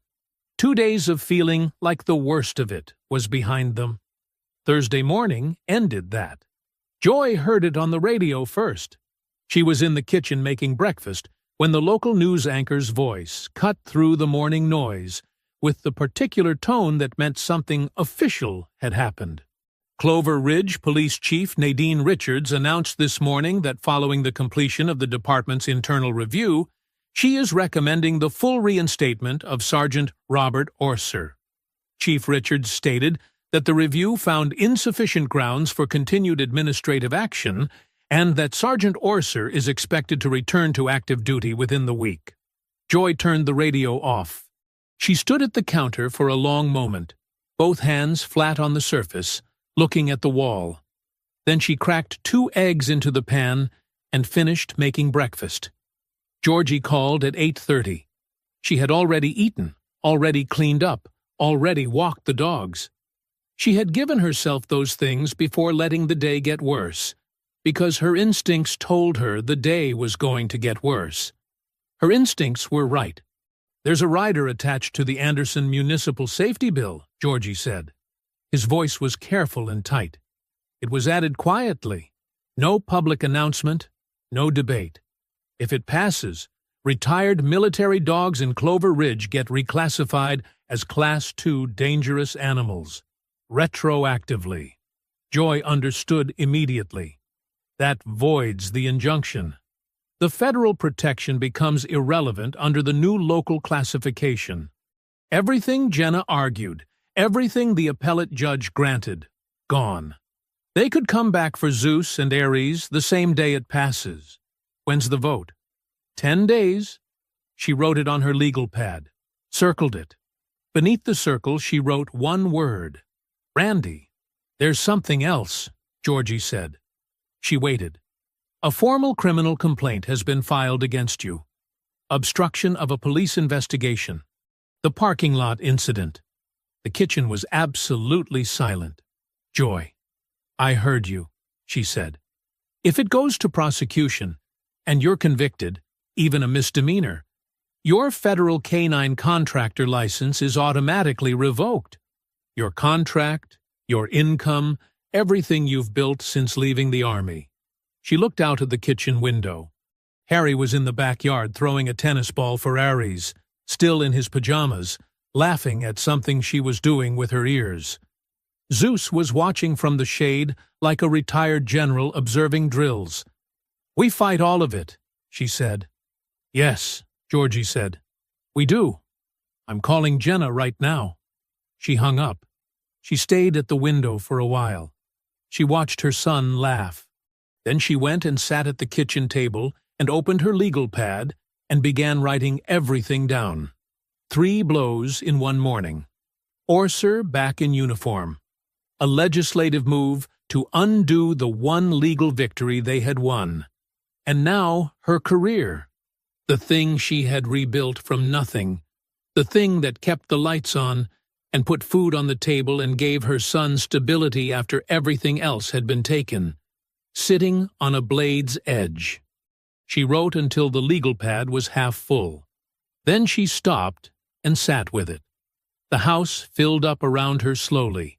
2 days of feeling like the worst of it was behind them. Thursday morning ended that. Joy heard it on the radio first. She was in the kitchen making breakfast when the local news anchor's voice cut through the morning noise with the particular tone that meant something official had happened. Clover Ridge Police Chief Nadine Richards announced this morning that following the completion of the department's internal review, she is recommending the full reinstatement of Sergeant Robert Orser. Chief Richards stated that the review found insufficient grounds for continued administrative action and that Sergeant Orser is expected to return to active duty within the week. Joy turned the radio off. She stood at the counter for a long moment, both hands flat on the surface, looking at the wall. Then she cracked 2 eggs into the pan and finished making breakfast. Georgie called at 8:30. She had already eaten, already cleaned up, already walked the dogs. She had given herself those things before letting the day get worse, because her instincts told her the day was going to get worse. Her instincts were right. "There's a rider attached to the Anderson Municipal Safety Bill," Georgie said. His voice was careful and tight. It was added quietly. No public announcement, no debate. If it passes, retired military dogs in Clover Ridge get reclassified as Class 2 dangerous animals. Retroactively. Joy understood immediately. That voids the injunction. The federal protection becomes irrelevant under the new local classification. Everything Jenna argued, everything the appellate judge granted, gone. They could come back for Zeus and Ares the same day it passes. When's the vote? 10 days. She wrote it on her legal pad, circled it. Beneath the circle she wrote one word. "Randy." "There's something else," Georgie said. She waited. "A formal criminal complaint has been filed against you. Obstruction of a police investigation. The parking lot incident." The kitchen was absolutely silent. "Joy, I heard you," she said. "If it goes to prosecution, and you're convicted, even a misdemeanor, your federal canine contractor license is automatically revoked. Your contract, your income, everything you've built since leaving the Army." She looked out of the kitchen window. Harry was in the backyard throwing a tennis ball for Ares, still in his pajamas, laughing at something she was doing with her ears. Zeus was watching from the shade like a retired general observing drills. "We fight all of it," she said. "Yes," Georgie said. "We do. I'm calling Jenna right now." She hung up. She stayed at the window for a while. She watched her son laugh. Then she went and sat at the kitchen table and opened her legal pad and began writing everything down. 3 blows in one morning. Orser back in uniform. A legislative move to undo the one legal victory they had won. And now her career. The thing she had rebuilt from nothing. The thing that kept the lights on and put food on the table and gave her son stability after everything else had been taken. Sitting on a blade's edge. She wrote until the legal pad was half full. Then she stopped and sat with it. The house filled up around her slowly.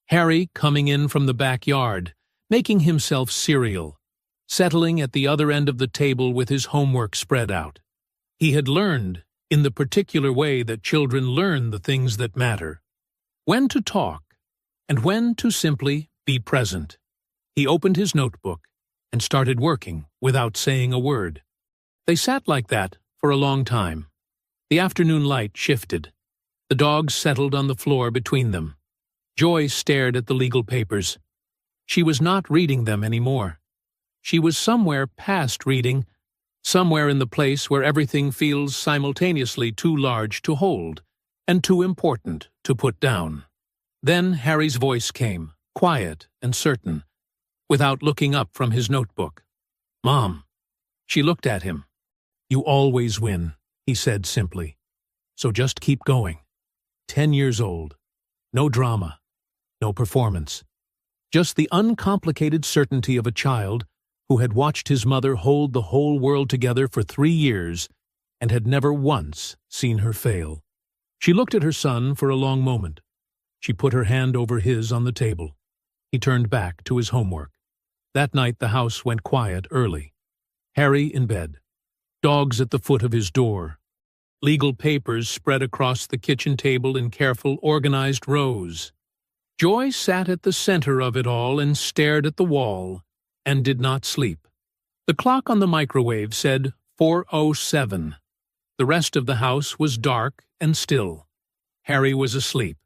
Harry coming in from the backyard, making himself cereal, settling at the other end of the table with his homework spread out. He had learned, in the particular way that children learn the things that matter, when to talk and when to simply be present. He opened his notebook and started working without saying a word. They sat like that for a long time. The afternoon light shifted. The dogs settled on the floor between them. Joy stared at the legal papers. She was not reading them anymore. She was somewhere past reading, somewhere in the place where everything feels simultaneously too large to hold and too important to put down. Then Harry's voice came, quiet and certain, without looking up from his notebook. "Mom." She looked at him. "You always win," he said simply. "So just keep going. 10 years old. No drama. No performance. Just the uncomplicated certainty of a child who had watched his mother hold the whole world together for 3 years and had never once seen her fail." She looked at her son for a long moment. She put her hand over his on the table. He turned back to his homework. That night the house went quiet early. Harry in bed. Dogs at the foot of his door. Legal papers spread across the kitchen table in careful, organized rows. Joy sat at the center of it all and stared at the wall, and did not sleep. The clock on the microwave said 4:07. The rest of the house was dark and still. Harry was asleep.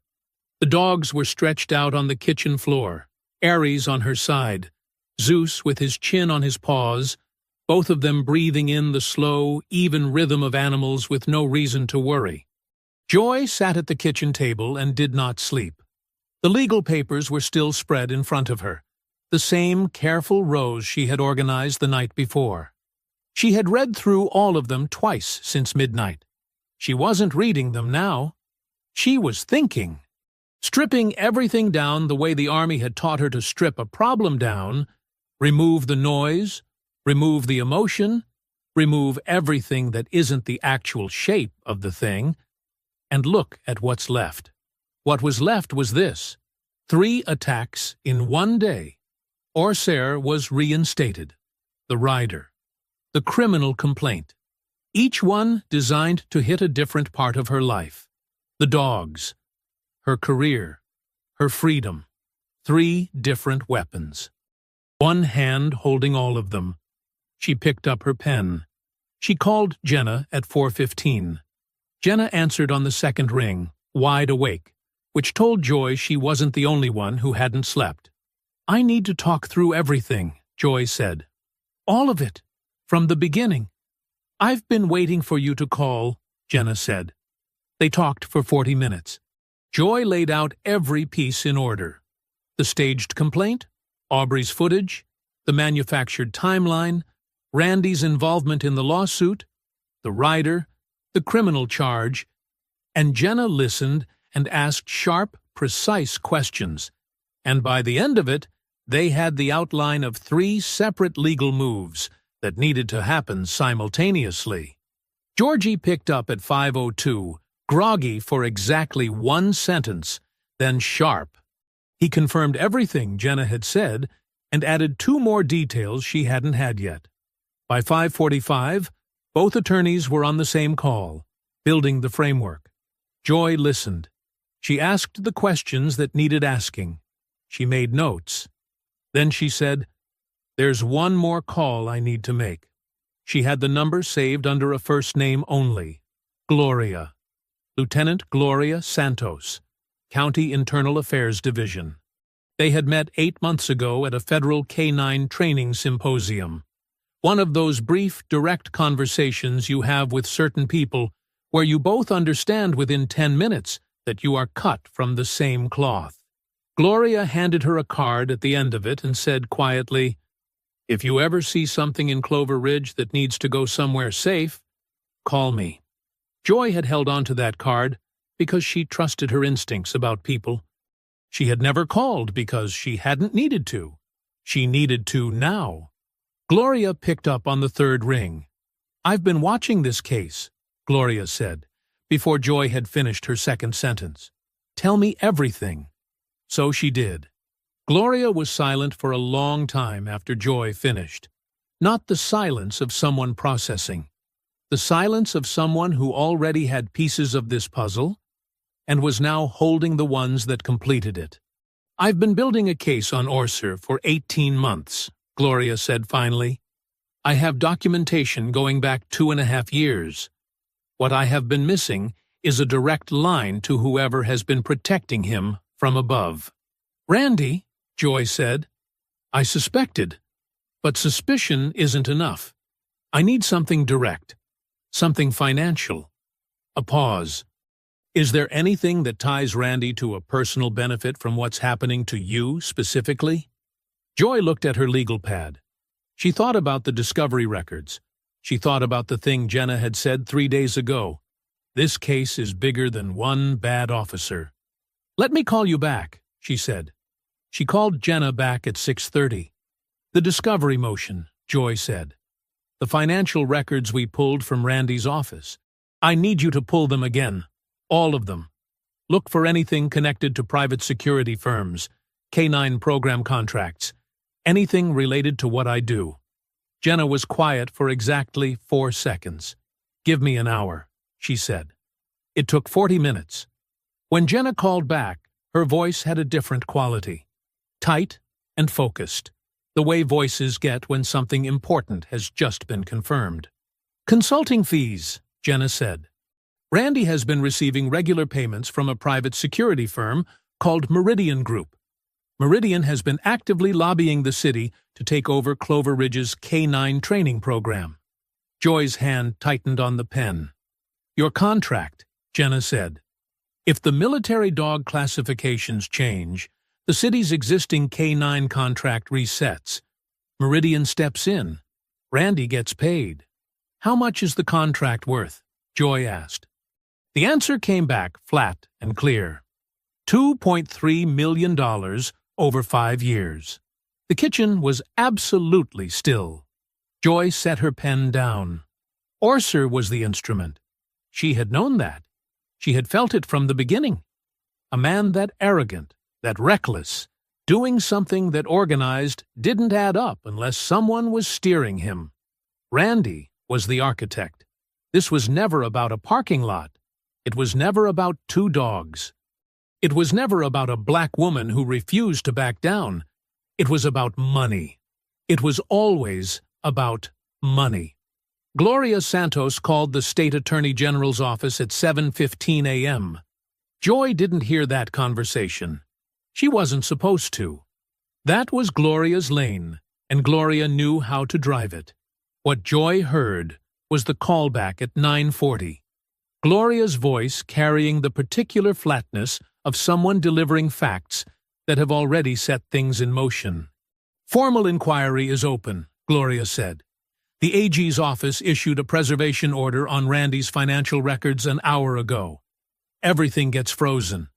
The dogs were stretched out on the kitchen floor, Aries on her side, Zeus with his chin on his paws, both of them breathing in the slow, even rhythm of animals with no reason to worry. Joy sat at the kitchen table and did not sleep. The legal papers were still spread in front of her, the same careful rows she had organized the night before. She had read through all of them twice since midnight. She wasn't reading them now. She was thinking. Stripping everything down the way the Army had taught her to strip a problem down, remove the noise, remove the emotion, remove everything that isn't the actual shape of the thing, and look at what's left. What was left was this: 3 attacks in 1 day. Orser was reinstated. The rider. The criminal complaint. Each one designed to hit a different part of her life. The dogs. Her career. Her freedom. 3 different weapons. One hand holding all of them. She picked up her pen. She called Jenna at 4:15. Jenna answered on the second ring, wide awake, which told Joy she wasn't the only one who hadn't slept. "I need to talk through everything," Joy said. "All of it, from the beginning." "I've been waiting for you to call," Jenna said. They talked for 40 minutes. Joy laid out every piece in order. The staged complaint, Aubrey's footage, the manufactured timeline, Randy's involvement in the lawsuit, the rider, the criminal charge, and Jenna listened and asked sharp, precise questions, and by the end of it, they had the outline of 3 separate legal moves that needed to happen simultaneously. Georgie picked up at 5:02, groggy for exactly 1 sentence, then sharp. He confirmed everything Jenna had said and added 2 more details she hadn't had yet. By 5:45, both attorneys were on the same call, building the framework. Joy listened. She asked the questions that needed asking. She made notes. Then she said, "There's one more call I need to make." She had the number saved under a first name only. Gloria. Lieutenant Gloria Santos, County Internal Affairs Division. They had met 8 months ago at a federal K-9 training symposium. One of those brief, direct conversations you have with certain people where you both understand within 10 minutes that you are cut from the same cloth. Gloria handed her a card at the end of it and said quietly, "If you ever see something in Clover Ridge that needs to go somewhere safe, call me." Joy had held on to that card because she trusted her instincts about people. She had never called because she hadn't needed to. She needed to now. Gloria picked up on the 3rd ring. "I've been watching this case," Gloria said, before Joy had finished her second sentence. "Tell me everything." So she did. Gloria was silent for a long time after Joy finished. Not the silence of someone processing. The silence of someone who already had pieces of this puzzle and was now holding the ones that completed it. "I've been building a case on Orser for 18 months, Gloria said finally. I have documentation going back 2.5 years. What I have been missing is a direct line to whoever has been protecting him from above. Randy, Joy said. I suspected, but suspicion isn't enough. I need something direct, something financial. A pause. Is there anything that ties Randy to a personal benefit from what's happening to you specifically? Joy looked at her legal pad. She thought about the discovery records. She thought about the thing Jenna had said 3 days ago. This case is bigger than one bad officer. Let me call you back, she said. She called Jenna back at 6:30. The discovery motion, Joy said. The financial records we pulled from Randy's office. I need you to pull them again. All of them. Look for anything connected to private security firms, K-9 program contracts, anything related to what I do. Jenna was quiet for exactly 4 seconds. Give me an hour, she said. It took 40 minutes. When Jenna called back, her voice had a different quality. Tight and focused, the way voices get when something important has just been confirmed. Consulting fees, Jenna said. Randy has been receiving regular payments from a private security firm called Meridian Group. Meridian has been actively lobbying the city to take over Clover Ridge's K-9 training program. Joy's hand tightened on the pen. Your contract, Jenna said. If the military dog classifications change, the city's existing K-9 contract resets. Meridian steps in. Randy gets paid. How much is the contract worth? Joy asked. The answer came back flat and clear. $2.3 million over 5 years. The kitchen was absolutely still. Joy set her pen down. Orser was the instrument. She had known that. She had felt it from the beginning. A man that arrogant, that reckless, doing something that organized didn't add up unless someone was steering him. Randy was the architect. This was never about a parking lot. It was never about 2 dogs. It was never about a black woman who refused to back down. It was about money. It was always about money. Gloria Santos called the state attorney general's office at 7:15 a.m. Joy didn't hear that conversation. She wasn't supposed to. That was Gloria's lane, and Gloria knew how to drive it. What Joy heard was the callback at 9:40. Gloria's voice carrying the particular flatness of someone delivering facts that have already set things in motion. Formal inquiry is open, Gloria said. The AG's office issued a preservation order on Randy's financial records an hour ago. Everything gets frozen.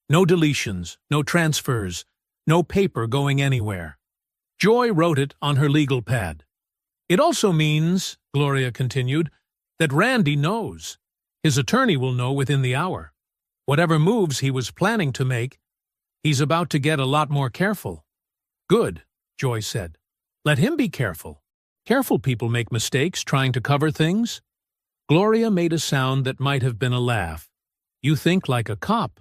No deletions, no transfers, no paper going anywhere. Joy wrote it on her legal pad. It also means, Gloria continued, that Randy knows. His attorney will know within the hour. Whatever moves he was planning to make, he's about to get a lot more careful. Good, Joy said. Let him be careful. Careful people make mistakes trying to cover things. Gloria made a sound that might have been a laugh. You think like a cop.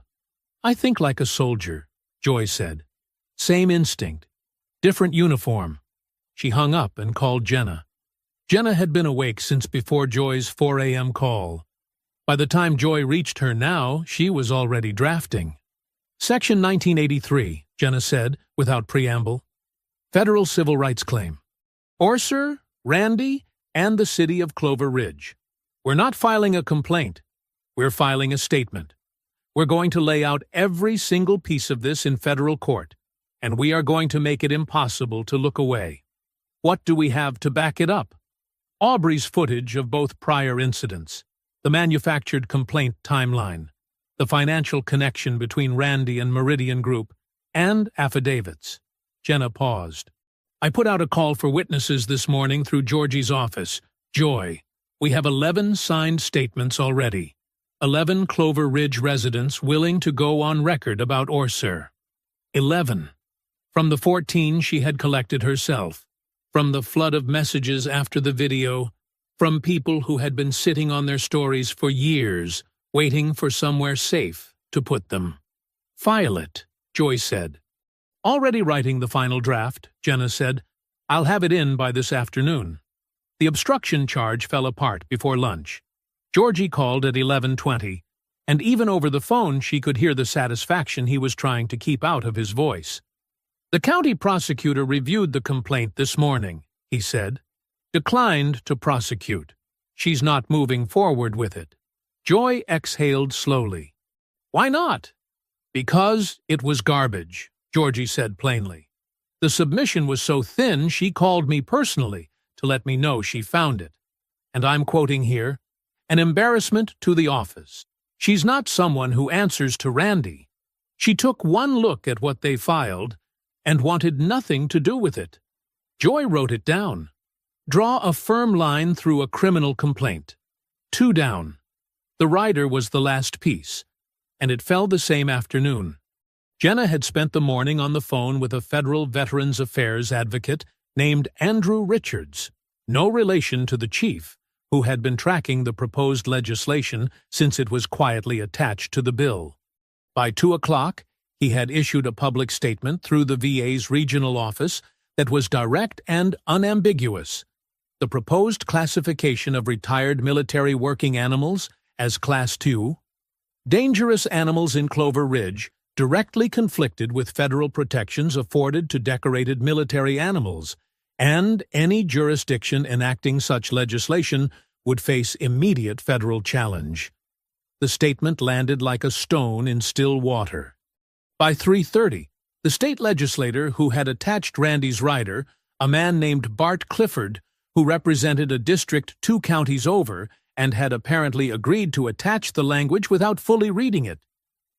I think like a soldier, Joy said. Same instinct. Different uniform. She hung up and called Jenna. Jenna had been awake since before Joy's 4 a.m. call. By the time Joy reached her now, she was already drafting. Section 1983, Jenna said, without preamble. Federal Civil Rights Claim. Orser, Randy, and the city of Clover Ridge. We're not filing a complaint. We're filing a statement. We're going to lay out every single piece of this in federal court, and we are going to make it impossible to look away. What do we have to back it up? Aubrey's footage of both prior incidents, the manufactured complaint timeline, the financial connection between Randy and Meridian Group, and affidavits. Jenna paused. I put out a call for witnesses this morning through Georgie's office. Joy, we have 11 signed statements already. 11 Clover Ridge residents willing to go on record about Orser. 11. From the 14 she had collected herself. From the flood of messages after the video. From people who had been sitting on their stories for years, waiting for somewhere safe to put them. File it, Joy said. Already writing the final draft, Jenna said. I'll have it in by this afternoon. The obstruction charge fell apart before lunch. Georgie called at 11:20, and even over the phone she could hear the satisfaction he was trying to keep out of his voice. The county prosecutor reviewed the complaint this morning, he said. Declined to prosecute. She's not moving forward with it. Joy exhaled slowly. Why not? Because it was garbage, Georgie said plainly. The submission was so thin she called me personally to let me know she found it. And I'm quoting here, an embarrassment to the office. She's not someone who answers to Randy. She took one look at what they filed and wanted nothing to do with it. Joy wrote it down. Draw a firm line through a criminal complaint. 2 down. The rider was the last piece, and it fell the same afternoon. Jenna had spent the morning on the phone with a federal Veterans Affairs advocate named Andrew Richards, no relation to the chief, who had been tracking the proposed legislation since it was quietly attached to the bill. By 2 o'clock, he had issued a public statement through the VA's regional office that was direct and unambiguous. The proposed classification of retired military working animals as Class II, dangerous animals in Clover Ridge, directly conflicted with federal protections afforded to decorated military animals, and any jurisdiction enacting such legislation would face immediate federal challenge. The statement landed like a stone in still water. By 3:30, the state legislator who had attached Randy's rider, a man named Bart Clifford, who represented a district 2 counties over and had apparently agreed to attach the language without fully reading it,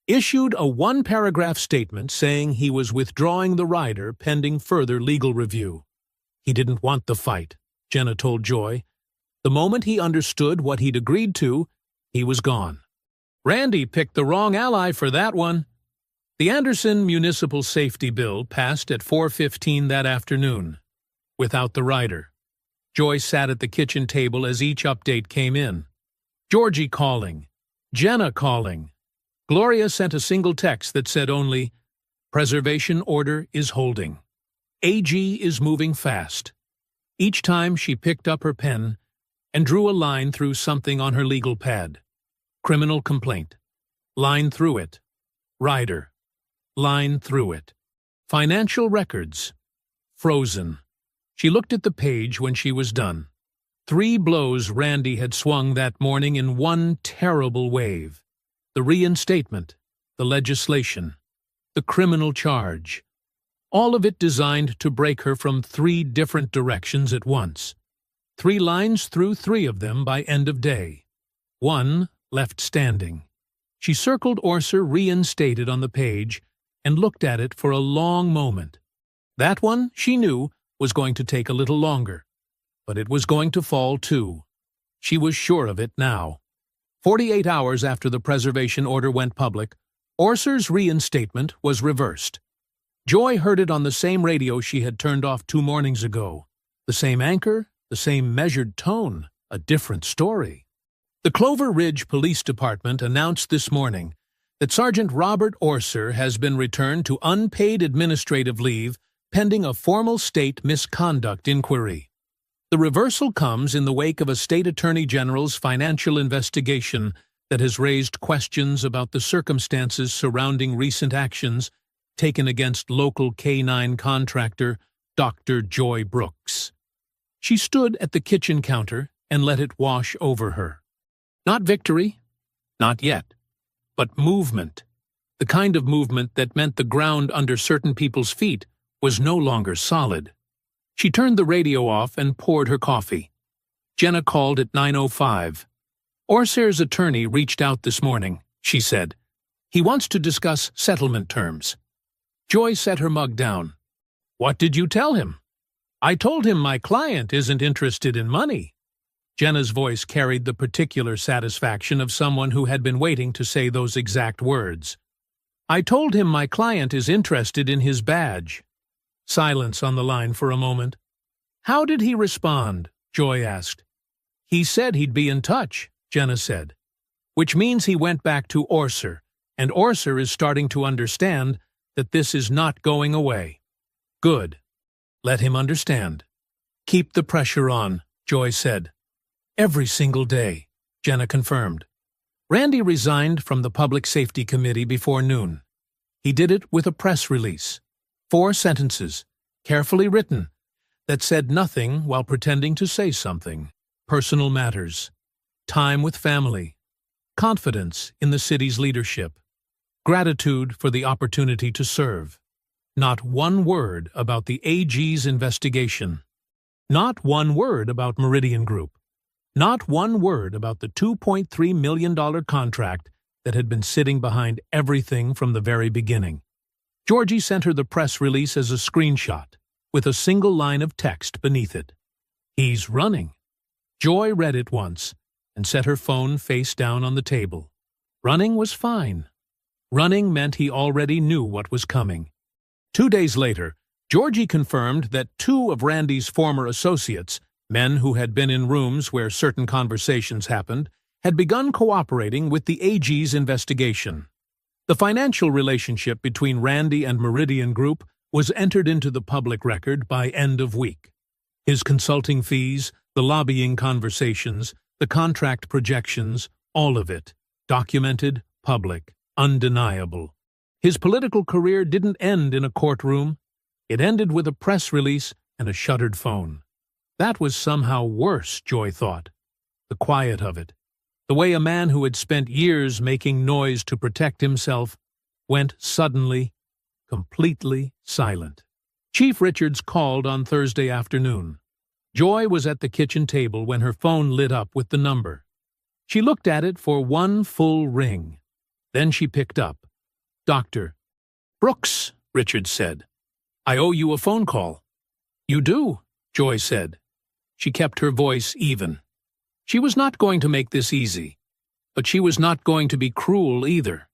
issued a 1-paragraph statement saying he was withdrawing the rider pending further legal review. He didn't want the fight, Jenna told Joy. The moment he understood what he'd agreed to, he was gone. Randy picked the wrong ally for that one. The Anderson Municipal Safety Bill passed at 4:15 that afternoon, without the rider. Joy sat at the kitchen table as each update came in. Georgie calling. Jenna calling. Gloria sent a single text that said only, "Preservation order is holding. AG is moving fast." Each time she picked up her pen and drew a line through something on her legal pad. Criminal complaint. Line through it. Rider. Line through it. Financial records. Frozen. She looked at the page when she was done. 3 blows Randy had swung that morning in one terrible wave. The reinstatement, the legislation, the criminal charge. All of it designed to break her from 3 different directions at once. 3 lines through 3 of them by end of day. 1 left standing. She circled Orser reinstated on the page and looked at it for a long moment. That one, she knew, was going to take a little longer, but it was going to fall too. She was sure of it now. 48 hours after the preservation order went public, Orser's reinstatement was reversed. Joy heard it on the same radio she had turned off 2 mornings ago. The same anchor, the same measured tone, a different story. The Clover Ridge Police Department announced this morning that Sergeant Robert Orser has been returned to unpaid administrative leave pending a formal state misconduct inquiry. The reversal comes in the wake of a state attorney general's financial investigation that has raised questions about the circumstances surrounding recent actions taken against local K-9 contractor Dr. Joy Brooks. She stood at the kitchen counter and let it wash over her. Not victory, not yet, but movement. The kind of movement that meant the ground under certain people's feet was no longer solid. She turned the radio off and poured her coffee. Jenna called at 9:05. Orser's attorney reached out this morning, she said. He wants to discuss settlement terms. Joy set her mug down. What did you tell him? I told him my client isn't interested in money. Jenna's voice carried the particular satisfaction of someone who had been waiting to say those exact words. I told him my client is interested in his badge. Silence on the line for a moment. How did he respond? Joy asked. He said he'd be in touch, Jenna said. Which means he went back to Orser, and Orser is starting to understand that this is not going away. Good. Let him understand. Keep the pressure on, Joy said. Every single day, Jenna confirmed. Randy resigned from the Public Safety Committee before noon. He did it with a press release. 4 sentences, carefully written, that said nothing while pretending to say something. Personal matters, time with family, confidence in the city's leadership, gratitude for the opportunity to serve. Not one word about the AG's investigation. Not one word about Meridian Group. Not one word about the $2.3 million contract that had been sitting behind everything from the very beginning. Georgie sent her the press release as a screenshot, with a single line of text beneath it. He's running. Joy read it once and set her phone face down on the table. Running was fine. Running meant he already knew what was coming. 2 days later, Georgie confirmed that 2 of Randy's former associates, men who had been in rooms where certain conversations happened, had begun cooperating with the AG's investigation. The financial relationship between Randy and Meridian Group was entered into the public record by end of week. His consulting fees, the lobbying conversations, the contract projections, all of it, documented, public, undeniable. His political career didn't end in a courtroom. It ended with a press release and a shuttered phone. That was somehow worse, Joy thought. The quiet of it. The way a man who had spent years making noise to protect himself went suddenly, completely silent. Chief Richards called on Thursday afternoon. Joy was at the kitchen table when her phone lit up with the number. She looked at it for 1 full ring. Then she picked up. "Dr. Brooks," Richards said. "I owe you a phone call." "You do," Joy said. She kept her voice even. She was not going to make this easy, but she was not going to be cruel either.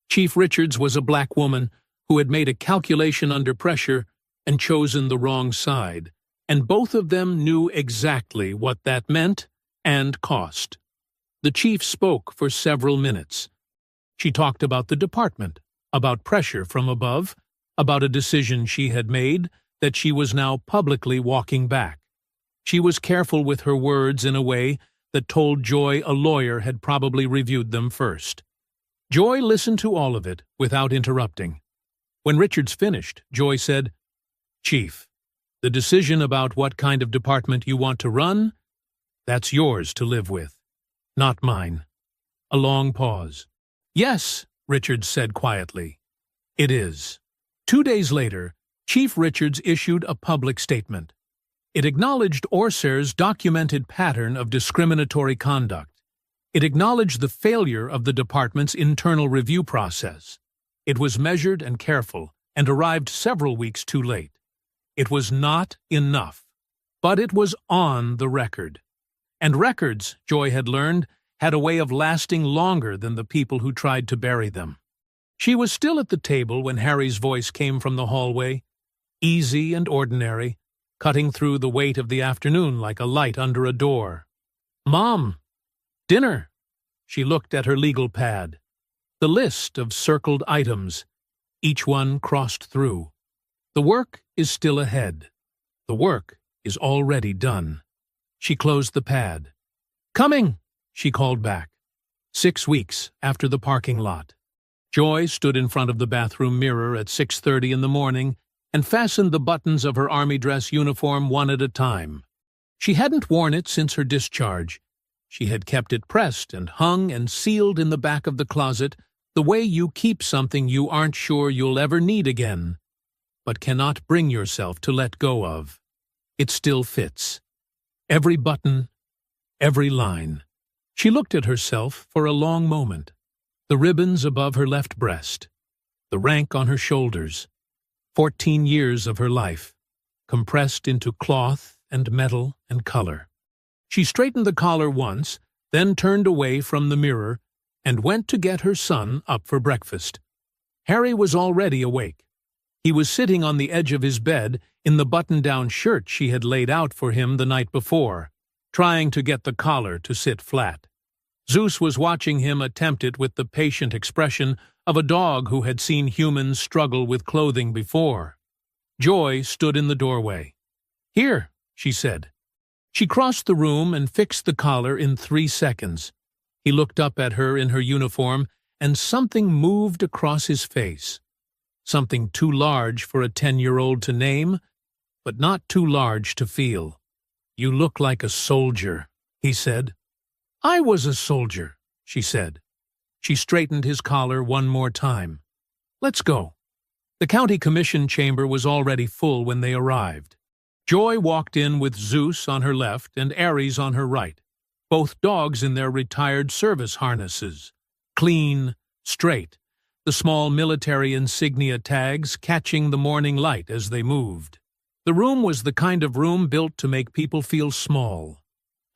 Chief Richards was a black woman who had made a calculation under pressure and chosen the wrong side, and both of them knew exactly what that meant and cost. The chief spoke for several minutes. She talked about the department, about pressure from above, about a decision she had made that she was now publicly walking back. She was careful with her words in a way that told Joy a lawyer had probably reviewed them first. Joy listened to all of it without interrupting. When Richards finished, Joy said, "Chief, the decision about what kind of department you want to run, that's yours to live with, not mine." A long pause. "Yes," Richards said quietly, "it is." 2 days later, Chief Richards issued a public statement. It acknowledged Orser's documented pattern of discriminatory conduct. It acknowledged the failure of the department's internal review process. It was measured and careful and arrived several weeks too late. It was not enough, but it was on the record. And records, Joy had learned, had a way of lasting longer than the people who tried to bury them. She was still at the table when Harry's voice came from the hallway, easy and ordinary, cutting through the weight of the afternoon like a light under a door. "Mom, dinner." She looked at her legal pad. The list of circled items, each one crossed through. The work is still ahead. The work is already done. She closed the pad. "Coming," she called back. 6 weeks after the parking lot. Joy stood in front of the bathroom mirror at 6:30 in the morning and fastened the buttons of her army dress uniform one at a time. She hadn't worn it since her discharge. She had kept it pressed and hung and sealed in the back of the closet, the way you keep something you aren't sure you'll ever need again, but cannot bring yourself to let go of. It still fits. Every button, every line. She looked at herself for a long moment. The ribbons above her left breast, the rank on her shoulders, 14 years of her life, compressed into cloth and metal and color. She straightened the collar once, then turned away from the mirror and went to get her son up for breakfast. Harry was already awake. He was sitting on the edge of his bed in the button-down shirt she had laid out for him the night before, trying to get the collar to sit flat. Zeus was watching him attempt it with the patient expression of a dog who had seen humans struggle with clothing before. Joy stood in the doorway. "Here," she said. She crossed the room and fixed the collar in 3 seconds. He looked up at her in her uniform, and something moved across his face. Something too large for a 10-year-old to name, but not too large to feel. "You look like a soldier," he said. "I was a soldier," she said. She straightened his collar one more time. "Let's go." The county commission chamber was already full when they arrived. Joy walked in with Zeus on her left and Ares on her right, both dogs in their retired service harnesses. Clean, straight, the small military insignia tags catching the morning light as they moved. The room was the kind of room built to make people feel small.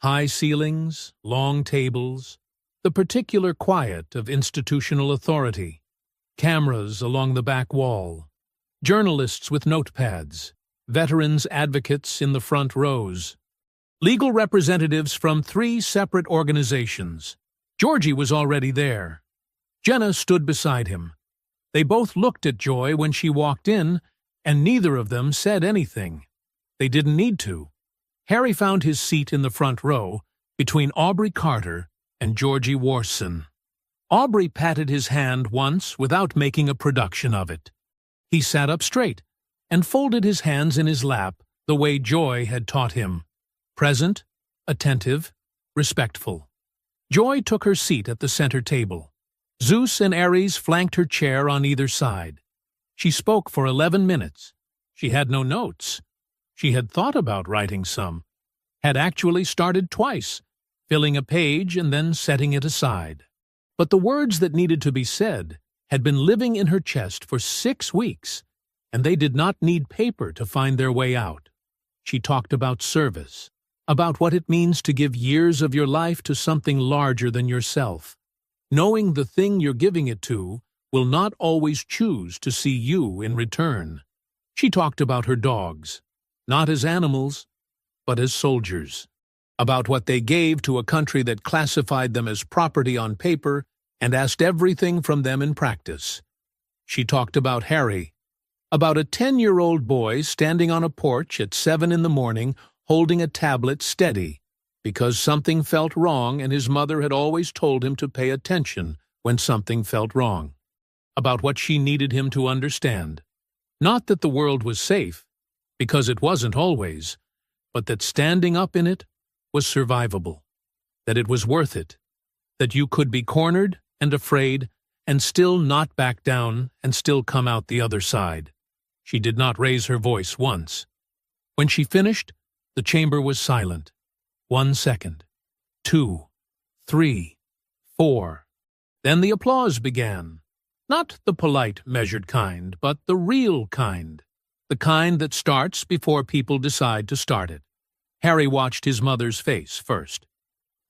High ceilings, long tables, the particular quiet of institutional authority. Cameras along the back wall. Journalists with notepads. Veterans advocates in the front rows. Legal representatives from 3 separate organizations. Georgie was already there. Jenna stood beside him. They both looked at Joy when she walked in, and neither of them said anything. They didn't need to. Harry found his seat in the front row, between Aubrey Carter and Georgie Warson. Aubrey patted his hand once without making a production of it. He sat up straight and folded his hands in his lap the way Joy had taught him. Present, attentive, respectful. Joy took her seat at the center table. Zeus and Ares flanked her chair on either side. She spoke for 11 minutes. She had no notes. She had thought about writing some, had actually started twice, filling a page and then setting it aside. But the words that needed to be said had been living in her chest for 6 weeks, and they did not need paper to find their way out. She talked about service, about what it means to give years of your life to something larger than yourself, knowing the thing you're giving it to will not always choose to see you in return. She talked about her dogs, not as animals, but as soldiers, about what they gave to a country that classified them as property on paper and asked everything from them in practice. She talked about Harry, about a 10-year-old boy standing on a porch at 7 in the morning holding a tablet steady, because something felt wrong and his mother had always told him to pay attention when something felt wrong. About what she needed him to understand. Not that the world was safe, because it wasn't always, but that standing up in it was survivable, that it was worth it, that you could be cornered and afraid and still not back down and still come out the other side. She did not raise her voice once. When she finished, the chamber was silent. 1 second, 2, 3, 4. Then the applause began. Not the polite, measured kind, but the real kind. The kind that starts before people decide to start it. Harry watched his mother's face first.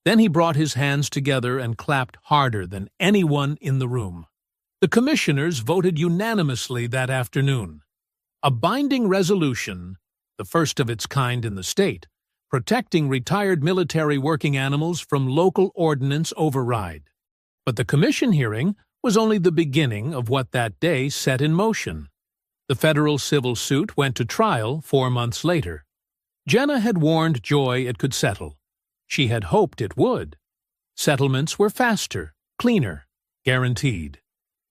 Then he brought his hands together and clapped harder than anyone in the room. The commissioners voted unanimously that afternoon. A binding resolution, the first of its kind in the state, protecting retired military working animals from local ordinance override. But the commission hearing was only the beginning of what that day set in motion. The federal civil suit went to trial 4 months later. Jenna had warned Joy it could settle. She had hoped it would. Settlements were faster, cleaner, guaranteed.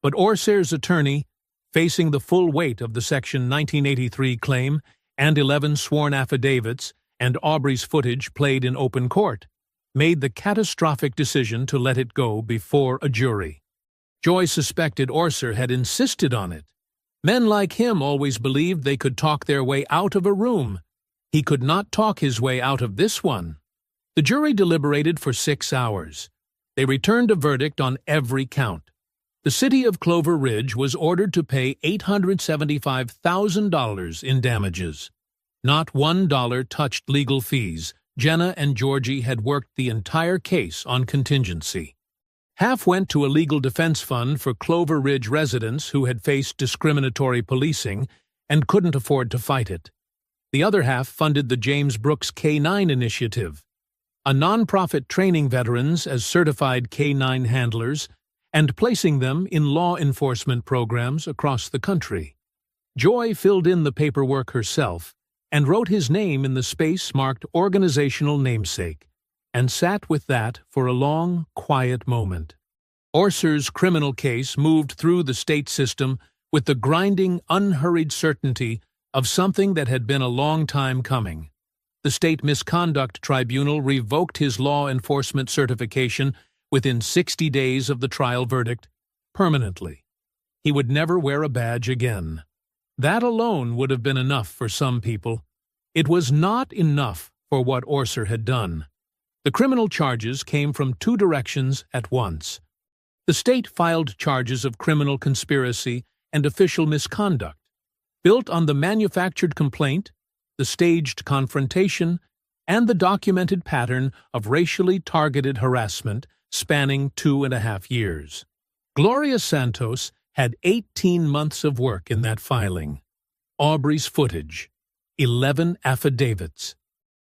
But Orser's attorney, facing the full weight of the Section 1983 claim and 11 sworn affidavits and Aubrey's footage played in open court, made the catastrophic decision to let it go before a jury. Joy suspected Orser had insisted on it. Men like him always believed they could talk their way out of a room. He could not talk his way out of this one. The jury deliberated for 6 hours. They returned a verdict on every count. The city of Clover Ridge was ordered to pay $875,000 in damages. Not $1 touched legal fees. Jenna and Georgie had worked the entire case on contingency. Half went to a legal defense fund for Clover Ridge residents who had faced discriminatory policing and couldn't afford to fight it. The other half funded the James Brooks K-9 initiative, a nonprofit training veterans as certified K-9 handlers and placing them in law enforcement programs across the country. Joy filled in the paperwork herself and wrote his name in the space marked organizational namesake, and sat with that for a long, quiet moment. Orser's criminal case moved through the state system with the grinding, unhurried certainty of something that had been a long time coming. The State Misconduct Tribunal revoked his law enforcement certification within 60 days of the trial verdict, permanently. He would never wear a badge again. That alone would have been enough for some people. It was not enough for what Orser had done. The criminal charges came from two directions at once. The state filed charges of criminal conspiracy and official misconduct, built on the manufactured complaint, the staged confrontation, and the documented pattern of racially targeted harassment spanning 2.5 years. Gloria Santos had 18 months of work in that filing. Aubrey's footage, 11 affidavits,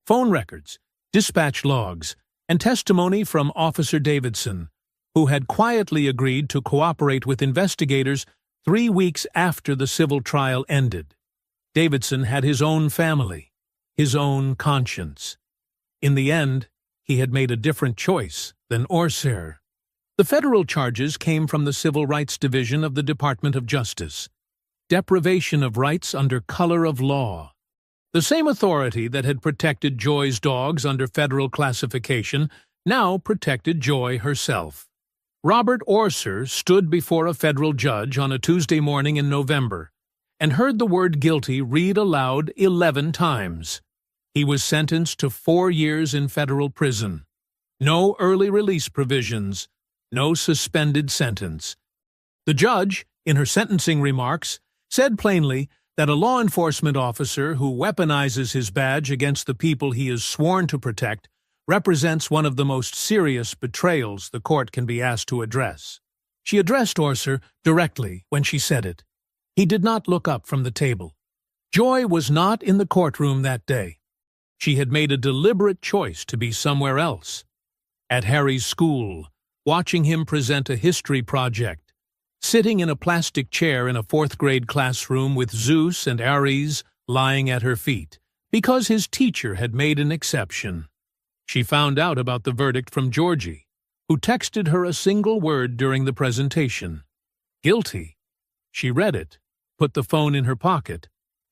phone records, dispatch logs, and testimony from Officer Davidson, who had quietly agreed to cooperate with investigators 3 weeks after the civil trial ended. Davidson had his own family, his own conscience. In the end, he had made a different choice than Orser. The federal charges came from the Civil Rights Division of the Department of Justice. Deprivation of rights under color of law. The same authority that had protected Joy's dogs under federal classification now protected Joy herself. Robert Orser stood before a federal judge on a Tuesday morning in November and heard the word guilty read aloud 11 times. He was sentenced to 4 years in federal prison. No early release provisions, no suspended sentence. The judge, in her sentencing remarks, said plainly that a law enforcement officer who weaponizes his badge against the people he is sworn to protect represents one of the most serious betrayals the court can be asked to address. She addressed Orser directly when she said it. He did not look up from the table. Joy was not in the courtroom that day. She had made a deliberate choice to be somewhere else. At Harry's school, watching him present a history project, sitting in a plastic chair in a 4th-grade classroom with Zeus and Ares lying at her feet, because his teacher had made an exception. She found out about the verdict from Georgie, who texted her a single word during the presentation. Guilty. She read it, put the phone in her pocket,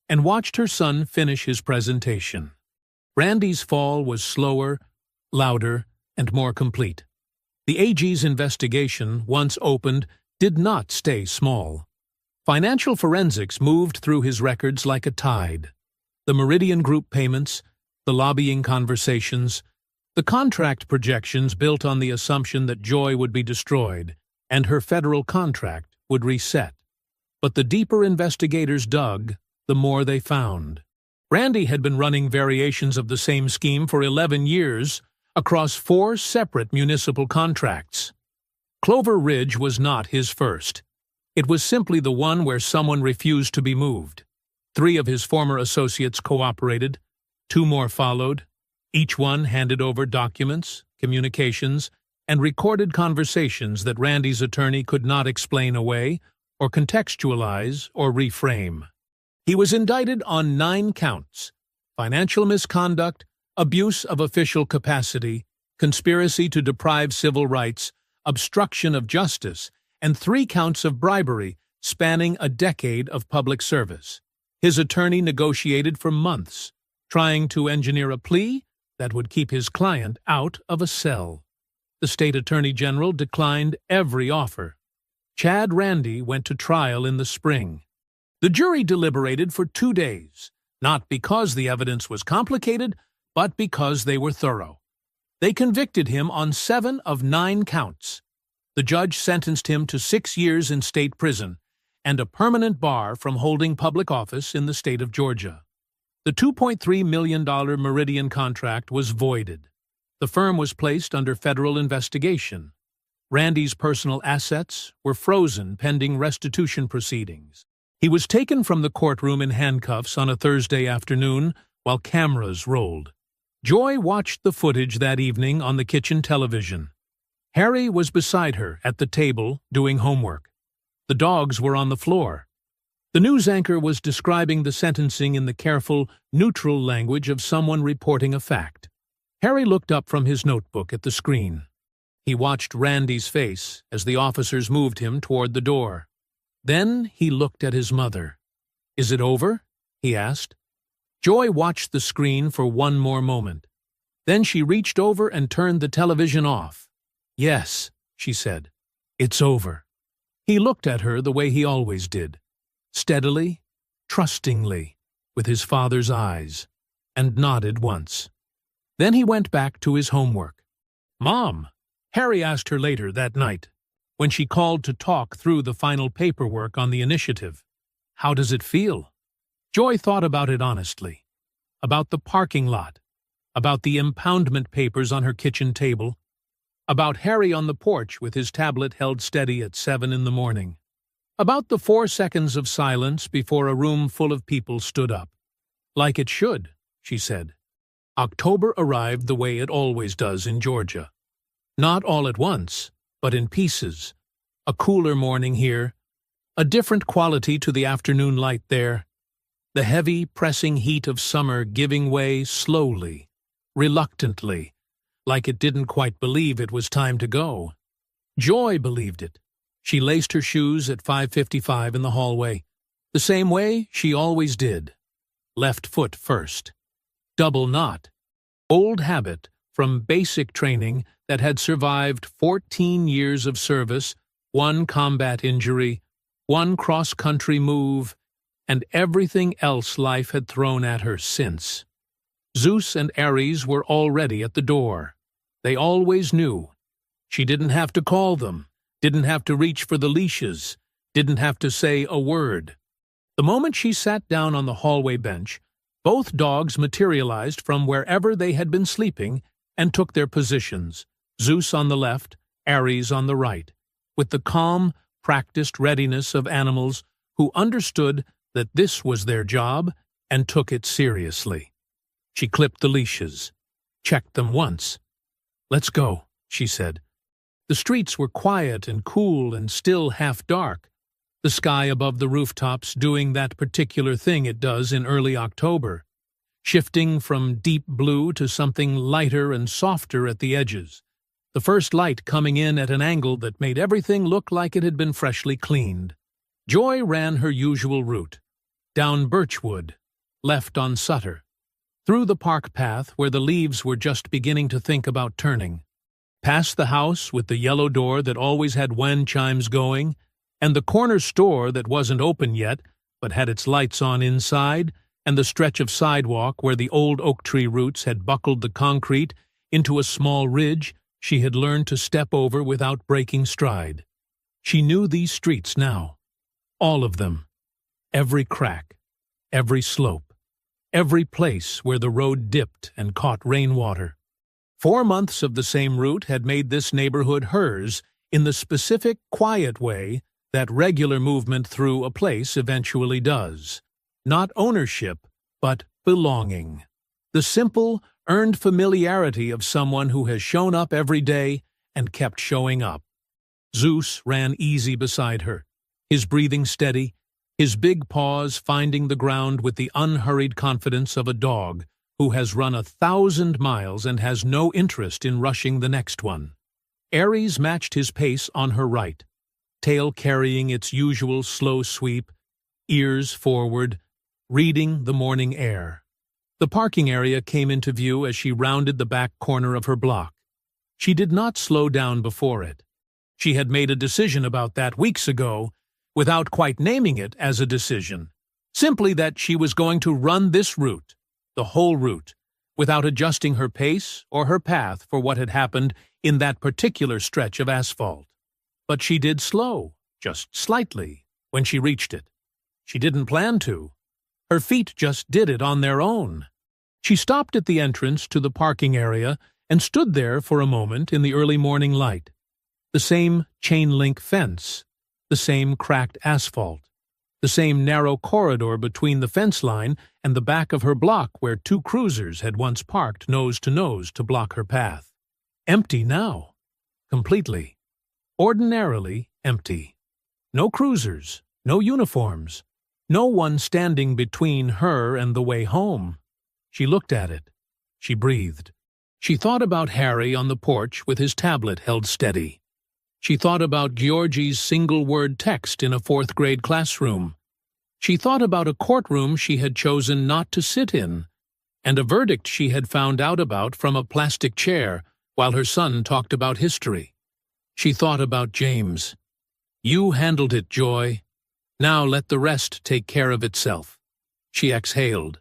and watched her son finish his presentation. Randy's fall was slower, louder, and more complete. The AG's investigation, once opened, did not stay small. Financial forensics moved through his records like a tide. The Meridian Group payments, the lobbying conversations, the contract projections built on the assumption that Joy would be destroyed and her federal contract would reset. But the deeper investigators dug, the more they found. Randy had been running variations of the same scheme for 11 years across 4 separate municipal contracts. Clover Ridge was not his first. It was simply the one where someone refused to be moved. 3 of his former associates cooperated. 2 more followed. Each one handed over documents, communications, and recorded conversations that Randy's attorney could not explain away or contextualize or reframe. He was indicted on 9 counts: financial misconduct, abuse of official capacity, conspiracy to deprive civil rights, obstruction of justice, and 3 counts of bribery spanning a decade of public service. His attorney negotiated for months, trying to engineer a plea that would keep his client out of a cell. The state attorney general declined every offer. Chad Randy went to trial in the spring. The jury deliberated for 2 days, not because the evidence was complicated, but because they were thorough. They convicted him on 7 of 9 counts. The judge sentenced him to 6 years in state prison and a permanent bar from holding public office in the state of Georgia. The $2.3 million Meridian contract was voided. The firm was placed under federal investigation. Randy's personal assets were frozen pending restitution proceedings. He was taken from the courtroom in handcuffs on a Thursday afternoon while cameras rolled. Joy watched the footage that evening on the kitchen television. Harry was beside her at the table doing homework. The dogs were on the floor. The news anchor was describing the sentencing in the careful, neutral language of someone reporting a fact. Harry looked up from his notebook at the screen. He watched Randy's face as the officers moved him toward the door. Then he looked at his mother. "Is it over?" he asked. Joy watched the screen for one more moment. Then she reached over and turned the television off. "Yes," she said, "it's over." He looked at her the way he always did, steadily, trustingly, with his father's eyes, and nodded once. Then he went back to his homework. "Mom," Harry asked her later that night, when she called to talk through the final paperwork on the initiative, "how does it feel?" Joy thought about it honestly, about the parking lot, about the impoundment papers on her kitchen table, about Harry on the porch with his tablet held steady at 7 in the morning, about the 4 seconds of silence before a room full of people stood up. "Like it should," she said. October arrived the way it always does in Georgia. Not all at once, but in pieces. A cooler morning here, a different quality to the afternoon light there, the heavy, pressing heat of summer giving way slowly, reluctantly, like it didn't quite believe it was time to go. Joy believed it. She laced her shoes at 5:55 in the hallway, the same way she always did. Left foot first. Double knot. Old habit from basic training that had survived 14 years of service, 1 combat injury, 1 cross-country move, and everything else life had thrown at her since. Zeus and Ares were already at the door. They always knew. She didn't have to call them, didn't have to reach for the leashes, didn't have to say a word. The moment she sat down on the hallway bench, both dogs materialized from wherever they had been sleeping and took their positions, Zeus on the left, Ares on the right, with the calm, practiced readiness of animals who understood that this was their job and took it seriously. She clipped the leashes, checked them once. "Let's go," she said. The streets were quiet and cool and still half dark, the sky above the rooftops doing that particular thing it does in early October, shifting from deep blue to something lighter and softer at the edges, the first light coming in at an angle that made everything look like it had been freshly cleaned. Joy ran her usual route, down Birchwood, left on Sutter, through the park path where the leaves were just beginning to think about turning, past the house with the yellow door that always had wind chimes going, and the corner store that wasn't open yet but had its lights on inside, and the stretch of sidewalk where the old oak tree roots had buckled the concrete into a small ridge she had learned to step over without breaking stride. She knew these streets now. All of them. Every crack, every slope, every place where the road dipped and caught rainwater. 4 months of the same route had made this neighborhood hers in the specific, quiet way that regular movement through a place eventually does. Not ownership, but belonging. The simple, earned familiarity of someone who has shown up every day and kept showing up. Zeus ran easy beside her, his breathing steady, his big paws finding the ground with the unhurried confidence of a dog who has run 1,000 miles and has no interest in rushing the next one. Ares matched his pace on her right, tail carrying its usual slow sweep, ears forward, reading the morning air. The parking area came into view as she rounded the back corner of her block. She did not slow down before it. She had made a decision about that weeks ago, without quite naming it as a decision. Simply that she was going to run this route, the whole route, without adjusting her pace or her path for what had happened in that particular stretch of asphalt. But she did slow, just slightly, when she reached it. She didn't plan to. Her feet just did it on their own. She stopped at the entrance to the parking area and stood there for a moment in the early morning light. The same chain-link fence, the same cracked asphalt, the same narrow corridor between the fence line and the back of her block where 2 cruisers had once parked nose to nose to block her path. Empty now. Completely. Ordinarily empty. No cruisers, no uniforms, No one standing between her and the way home. She looked at it. She breathed. She thought about Harry on the porch with his tablet held steady. She thought about Georgie's single-word text in a fourth-grade classroom. She thought about a courtroom she had chosen not to sit in, and a verdict she had found out about from a plastic chair while her son talked about history. She thought about James. "You handled it, Joy. Now let the rest take care of itself." She exhaled.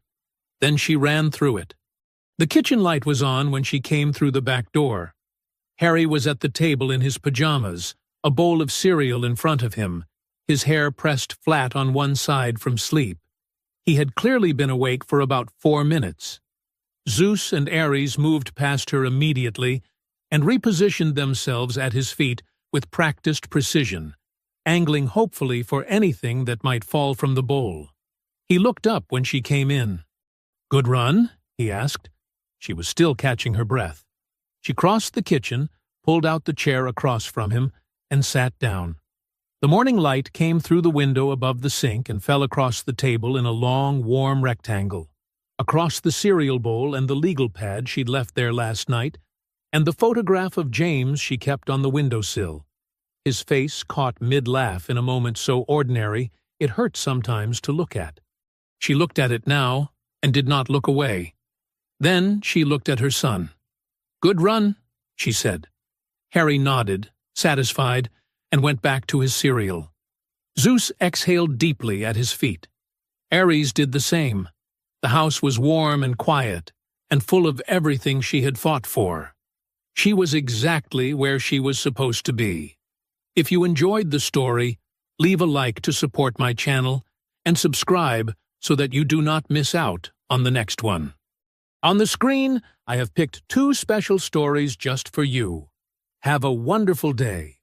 Then she ran through it. The kitchen light was on when she came through the back door. Harry was at the table in his pajamas, a bowl of cereal in front of him, his hair pressed flat on one side from sleep. He had clearly been awake for about 4 minutes. Zeus and Ares moved past her immediately and repositioned themselves at his feet with practiced precision, angling hopefully for anything that might fall from the bowl. He looked up when she came in. "Good run?" he asked. She was still catching her breath. She crossed the kitchen, pulled out the chair across from him, and sat down. The morning light came through the window above the sink and fell across the table in a long, warm rectangle, across the cereal bowl and the legal pad she'd left there last night, and the photograph of James she kept on the windowsill. His face caught mid-laugh in a moment so ordinary it hurt sometimes to look at. She looked at it now and did not look away. Then she looked at her son. "Good run," she said. Harry nodded, satisfied, and went back to his cereal. Zeus exhaled deeply at his feet. Ares did the same. The house was warm and quiet, and full of everything she had fought for. She was exactly where she was supposed to be. If you enjoyed the story, leave a like to support my channel, and subscribe so that you do not miss out on the next one. On the screen, I have picked 2 special stories just for you. Have a wonderful day.